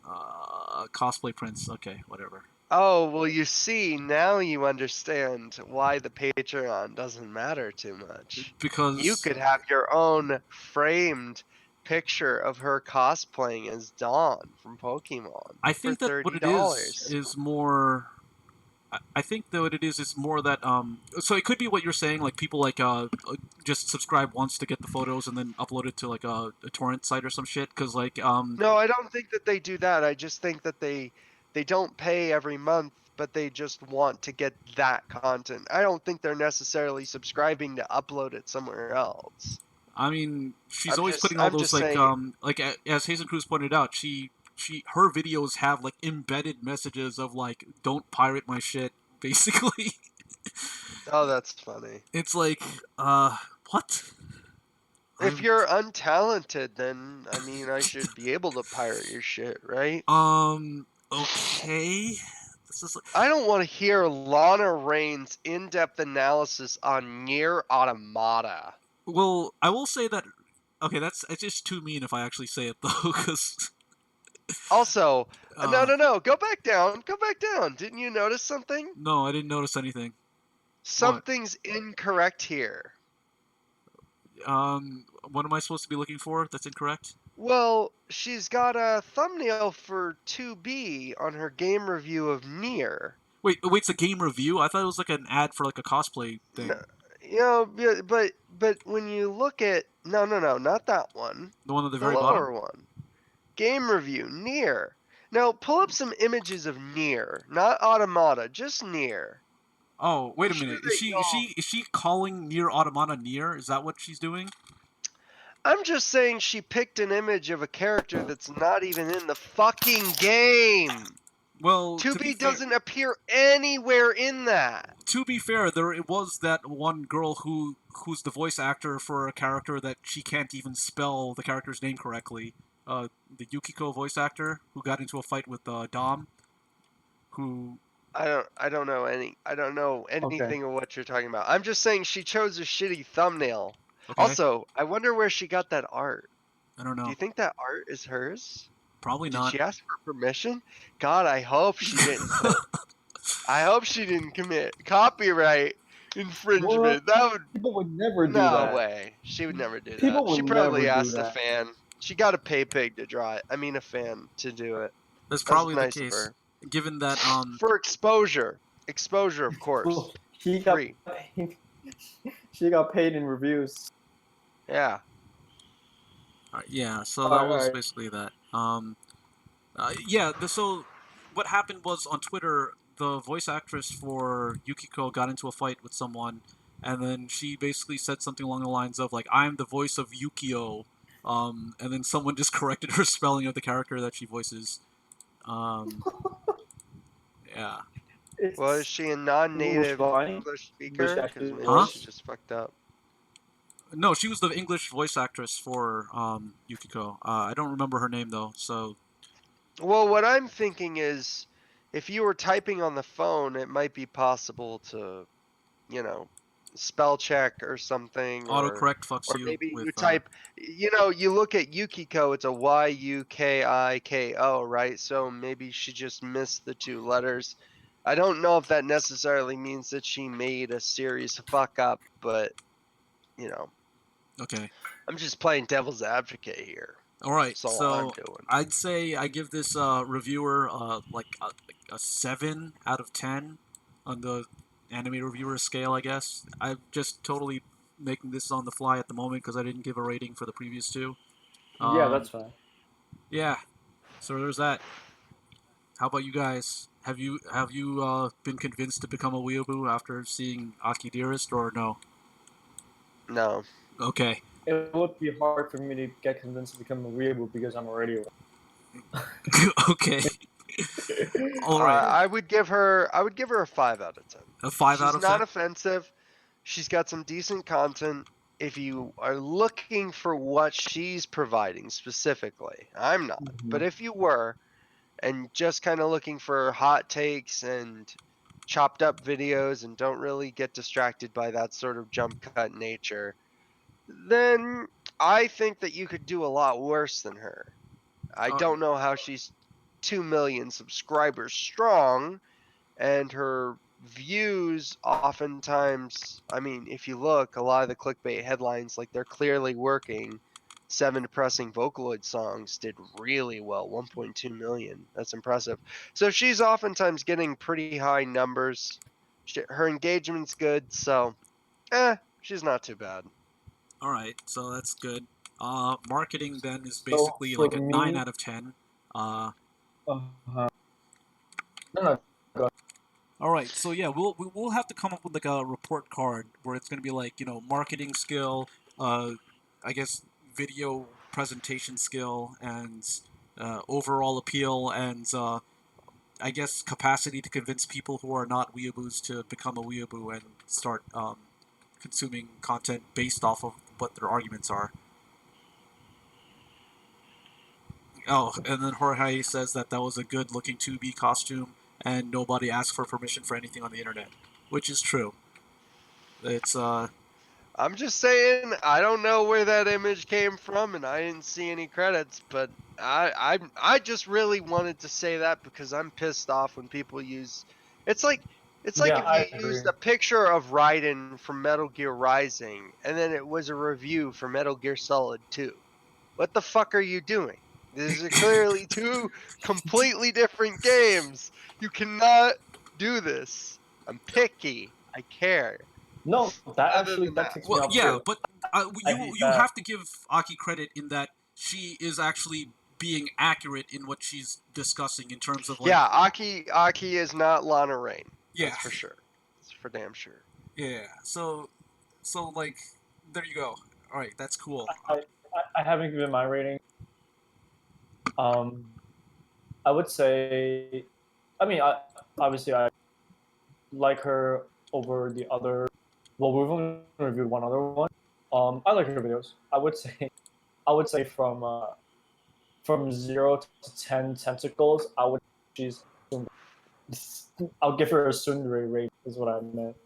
cosplay prints. Okay, whatever. Oh, well, you see, now you understand why the Patreon doesn't matter too much. Because You could have your own framed picture of her cosplaying as Dawn from Pokemon I for think that what it $30. is more. I think that what it is more that so it could be what you're saying, like people like just subscribe once to get the photos and then upload it to like a torrent site or some shit. Because like No, I don't think that they do that. I just think that they don't pay every month, but they just want to get that content. I don't think they're necessarily subscribing to upload it somewhere else. I mean, she's always putting all I'm those just saying. as Hazen Cruz pointed out, her videos have like embedded messages of like don't pirate my shit, basically. Oh, that's funny. It's like what? If you're untalented, then I mean, I should be able to pirate your shit, right? Okay. This is I don't want to hear Lana Rain's in-depth analysis on Nier Automata. well, I will say that okay, it's just too mean if I actually say it though, because Also, no, go back down. Go back down. Didn't you notice something? no, I didn't notice anything. Something's incorrect here. What am I supposed to be looking for? That's incorrect. Well, she's got a thumbnail for 2B on her game review of Nier. Wait, it's a game review. I thought it was like an ad for like a cosplay thing. No, you know, but when you look at no, not that one. The one at the The very lower bottom. one. Game review Nier. Now pull up some images of Nier, not Automata, just Nier. Oh, wait a I'm sure minute. that Is she calling Nier Automata Nier? Is that what she's doing? I'm just saying she picked an image of a character that's not even in the fucking game. Well, 2B doesn't appear anywhere in that. To be fair, it was that one girl who's the voice actor for a character that she can't even spell the character's name correctly. The Yukiko voice actor who got into a fight with Dom. Who I don't know anything of what you're talking about. I'm just saying she chose a shitty thumbnail. okay? Also, I wonder where she got that art. I don't know. Do you think that art is hers? Probably Did not. she ask for permission? God, I hope she didn't. I hope she didn't commit copyright infringement. What? That would People would never do no that. way. She would never do People that. She would probably never do asked a that. fan. She got a pay pig to draw it. I mean, a fan to do it. That's That's probably nice the of case. her. Given that For exposure, of course. Well, she got Free. paid. She got paid in reviews. Yeah. yeah, so that was Alright. basically that. So what happened was on Twitter, the voice actress for Yukiko got into a fight with someone, and then she basically said something along the lines of like, "I'm the voice of Yukio," and then someone just corrected her spelling of the character that she voices. Yeah. Well, is she a non-native fine. English speaker? Wish I Because could- maybe Huh? she just fucked up. No, she was the English voice actress for Yukiko. I don't remember her name though. So Well, what I'm thinking is, if you were typing on the phone, it might be possible to, spell check or something. autocorrect fucks Or you maybe with. you type, you look at Yukiko, it's a Yukiko, right? So maybe she just missed the two letters. I don't know if that necessarily means that she made a serious fuck up, but, Okay. I'm just playing devil's advocate here. All right. That's all So I'm doing. I'd say I give this reviewer like a 7 out of 10 on the anime reviewer scale, I guess. I'm just totally making this on the fly at the moment because I didn't give a rating for the previous two. Yeah, that's fine. Yeah. So there's that. How about you guys? Have you been convinced to become a weeaboo after seeing Aki Dearest or no? No. Okay. it would be hard for me to get convinced to become a weeaboo because I'm already a Okay. All right. I would give her a 5 out of 10. A 5 out She's of not 10. offensive. She's got some decent content. If you are looking for what she's providing specifically, I'm not. But if you were, and just kind of looking for hot takes and chopped up videos and don't really get distracted by that sort of jump cut nature, then I think that you could do a lot worse than her. I Uh, don't know how she's 2 million subscribers strong, and her views oftentimes, I mean, if you look, a lot of the clickbait headlines, like they're clearly working. 7 depressing Vocaloid songs did really well, 1.2 million. That's impressive. So she's oftentimes getting pretty high numbers. Her engagement's good, so she's not too bad. All right, so that's good. Marketing then is So basically for like a 9 me, out of 10. Uh, no, no, go all right, so yeah, we'll have to come up with like a report card where it's gonna be like marketing skill, I guess video presentation skill, and overall appeal, and I guess capacity to convince people who are not weeaboos to become a weeaboo and start consuming content based off of what their arguments are. Oh, and then Jorge says that was a good-looking 2B costume, and nobody asked for permission for anything on the internet, which is true. It's I'm just saying, I don't know where that image came from, and I didn't see any credits, but I just really wanted to say that because I'm pissed off when people use. It's like Yeah, if I you agree. used a picture of Raiden from Metal Gear Rising, and then it was a review for Metal Gear Solid 2. What the fuck are you doing? These are clearly two completely different games. You cannot do this. I'm picky. I care. No, that Other actually than that that. ticks me well, off yeah, too. but I you hate you that. have to give Aki credit in that she is actually being accurate in what she's discussing in terms of like Yeah, Aki is not Lana Rain. yeah That's for sure. That's for damn sure. yeah. So like there you go. All right, that's cool. I haven't given my rating. Um, I would say, I mean, obviously I like her over the other. Well, we've only reviewed one other one. I like her videos. I would say from 0 to 10 tentacles, she's. I'll give her a tsundere rate. Is what I meant.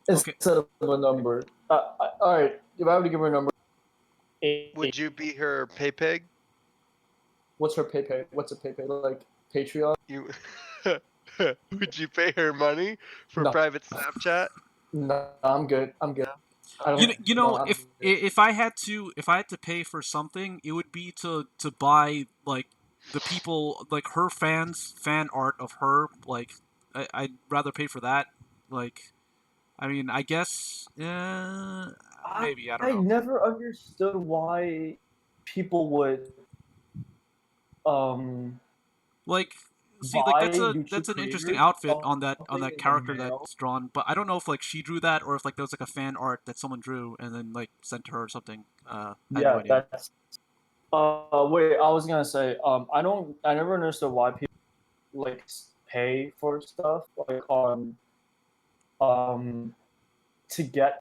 Okay. Instead of a number. All right. If I were to give her a number, Would you be her pay pig? what's her pay? What's a pay? Like Patreon? You would you pay her money for No, private Snapchat? no, I'm good. I'm good. I don't. You No, know I'm good. if I had to pay for something, it would be to buy like the people like her fans fan art of her. Like I'd rather pay for that. Like I mean I guess maybe I don't I know. never understood why people would um Like see like buy that's YouTube an interesting creators outfit on something that in the character mail. that's drawn, but I don't know if like she drew that or if like there was like a fan art that someone drew and then like sent to her or something. I have no Yeah, idea. that's. Wait, I was gonna say I never understood why people like pay for stuff like um to get.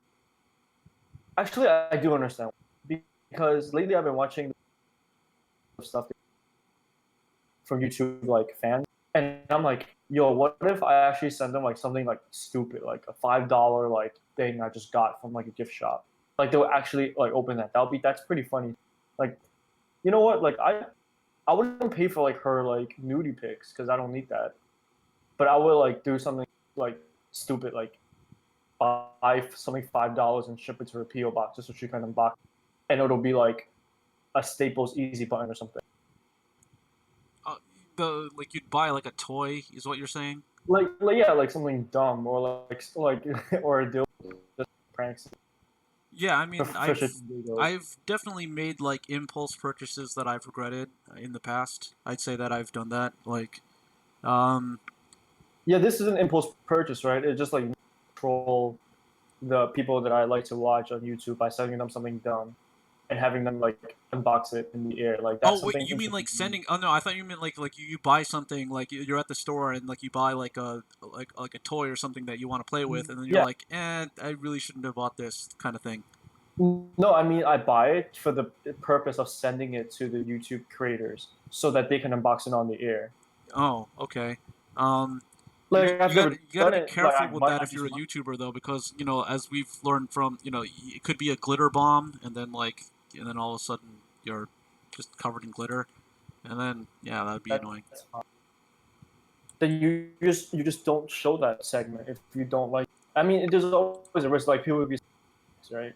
Actually, I do understand because lately I've been watching stuff from YouTube like fans, and I'm like, yo, what if I actually send them like something like stupid, like a $5 like thing I just got from like a gift shop, like they'll actually like open that. That's pretty funny. Like, you know what? Like I wouldn't pay for like her like nudie pics because I don't need that, but I would like do something like stupid like buy something $5 and ship it to her PO box just so she can unbox, and it'll be like a Staples Easy button or something. The like you'd buy like a toy is what you're saying? Like yeah, like something dumb or like or a deal just pranks Yeah, I or mean, fish it Legos. I've definitely made like impulse purchases that I've regretted in the past. I'd say that I've done that. Like, um, Yeah, this is an impulse purchase, right? It's just like troll. the people that I like to watch on YouTube by sending them something dumb and having them like unbox it in the air. Like that's Oh wait, something. you mean like interesting to me. sending? Oh no, I thought you meant like you buy something, like you're at the store and like you buy like a toy or something that you want to play with, and then you're Yeah. like, I really shouldn't have bought this kind of thing. No, I mean I buy it for the purpose of sending it to the YouTube creators so that they can unbox it on the air. Oh, okay. Um, Like I've never you gotta done be it. Like careful I with might that not if you're a just YouTuber though, because as we've learned from it could be a glitter bomb, and then all of a sudden you're just covered in glitter, and then yeah, that'd be annoying. that's fine. Then you just don't show that segment if you don't like. I mean, there's always a risk like people would be right.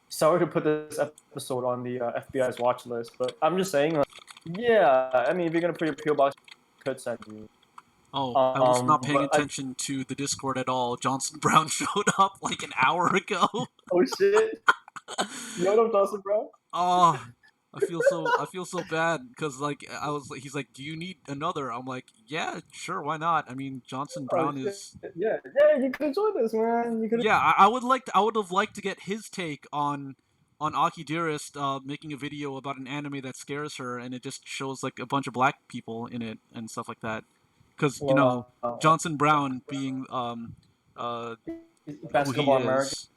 Sorry to put this episode on the FBI's watch list, but I'm just saying, like, yeah. I mean, if you're gonna put your PO box, you could send you. Oh, I was not paying But attention to the Discord at all. Johnson Brown showed up like an hour ago. oh shit! You know what I'm talking about? Oh, I feel so bad because he's like, do you need another? I'm like, yeah, sure, why not? I mean, Johnson Oh Brown shit! is Yeah, yeah. You could enjoy this, man. You could. yeah. I would have liked to get his take on Aki Dearest making a video about an anime that scares her, and it just shows like a bunch of black people in it and stuff like that. Because Well, Johnson Brown being who he basketball American. is,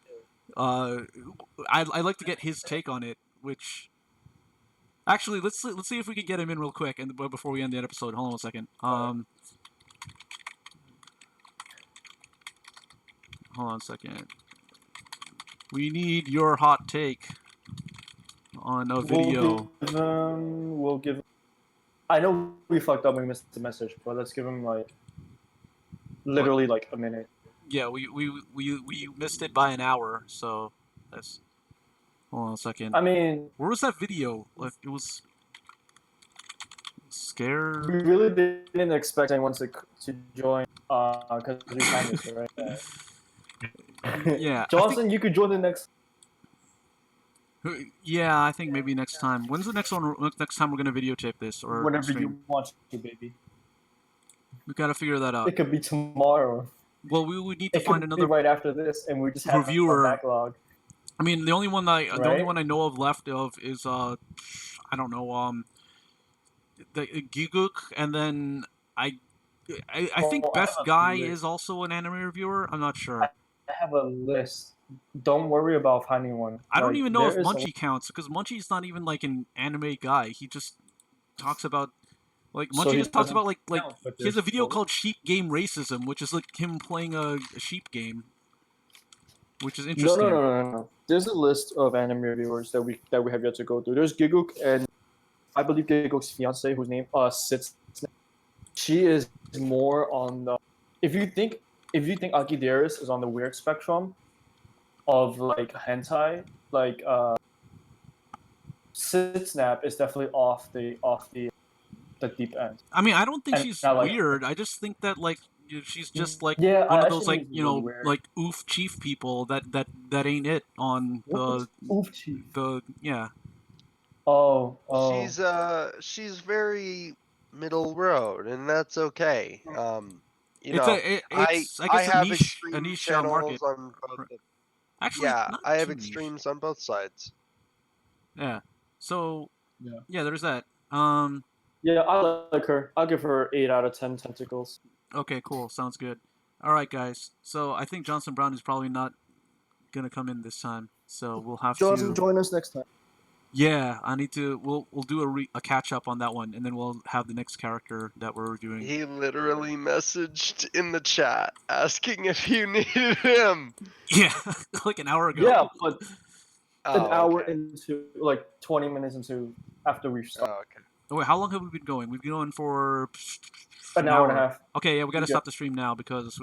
I'd like to get his take on it. Which actually, let's see if we can get him in real quick, and before we end the episode. Hold on a second. Hold on a second. We need your hot take on a video. We'll give. I know we fucked up and we missed the message, but let's give him like literally like a minute. Yeah, we missed it by an hour, so that's. Hold on a second. I mean, Where was that video? Like it was scare. we really didn't expect anyone to join because we timed this right. Yeah, Johnson, you could join the next. Yeah, I think maybe next time. When's the next one? Next time we're gonna videotape this or Whenever stream? you want to, baby. We gotta figure that out. It could be tomorrow. Well, we would need to It find could be another right after this, and we just have reviewer. a backlog. I mean, the only one the only Right? one I know of left of is I don't know the Giguk, and then I think Oh, I Best have a Guy list. is also an anime reviewer. I'm not sure. I have a list. Don't worry about finding one. I don't Like, even know if there is a- Munchie counts because Munchie's not even like an anime guy. He just talks about like So Munchie he just talks doesn't about like count, but he has a there's video both. called Sheep Game Racism, which is like him playing a sheep game, which is No, interesting. no. There's a list of anime reviewers that we have yet to go through. There's Giguk and I believe Giguk's fiance, whose name Sits. She is more on the. If you think Aki Dearest is on the weird spectrum of like hentai, like Snap is definitely off the deep end. I mean, I don't think And she's I like- weird. I just think that like she's just like Yeah, one I of those actually like think it's weird. like oof chief people that ain't it on Oof, chief. the yeah. Oh. She's very middle road, and that's okay. You It's know, it's I I guess have a extreme niche channels market. on both. Actually, Yeah, not I have too niche. extremes on both sides. Yeah. So Yeah. there's that. Yeah, I like her. I'll give her 8 out of 10 tentacles. Okay, cool. Sounds good. All right, guys. So I think Johnson Brown is probably not gonna come in this time. So we'll have Johnson, to. join us next time. Yeah, I need to. We'll do a catch up on that one, and then we'll have the next character that we're reviewing. He literally messaged in the chat asking if you needed him. Yeah, like an hour ago. Yeah, but an Oh, hour okay. into, like 20 minutes into, after we start. Oh, okay. Oh, wait, how long have we been going? We've been going for An hour and a half. Okay, yeah, we gotta Yeah. stop the stream now because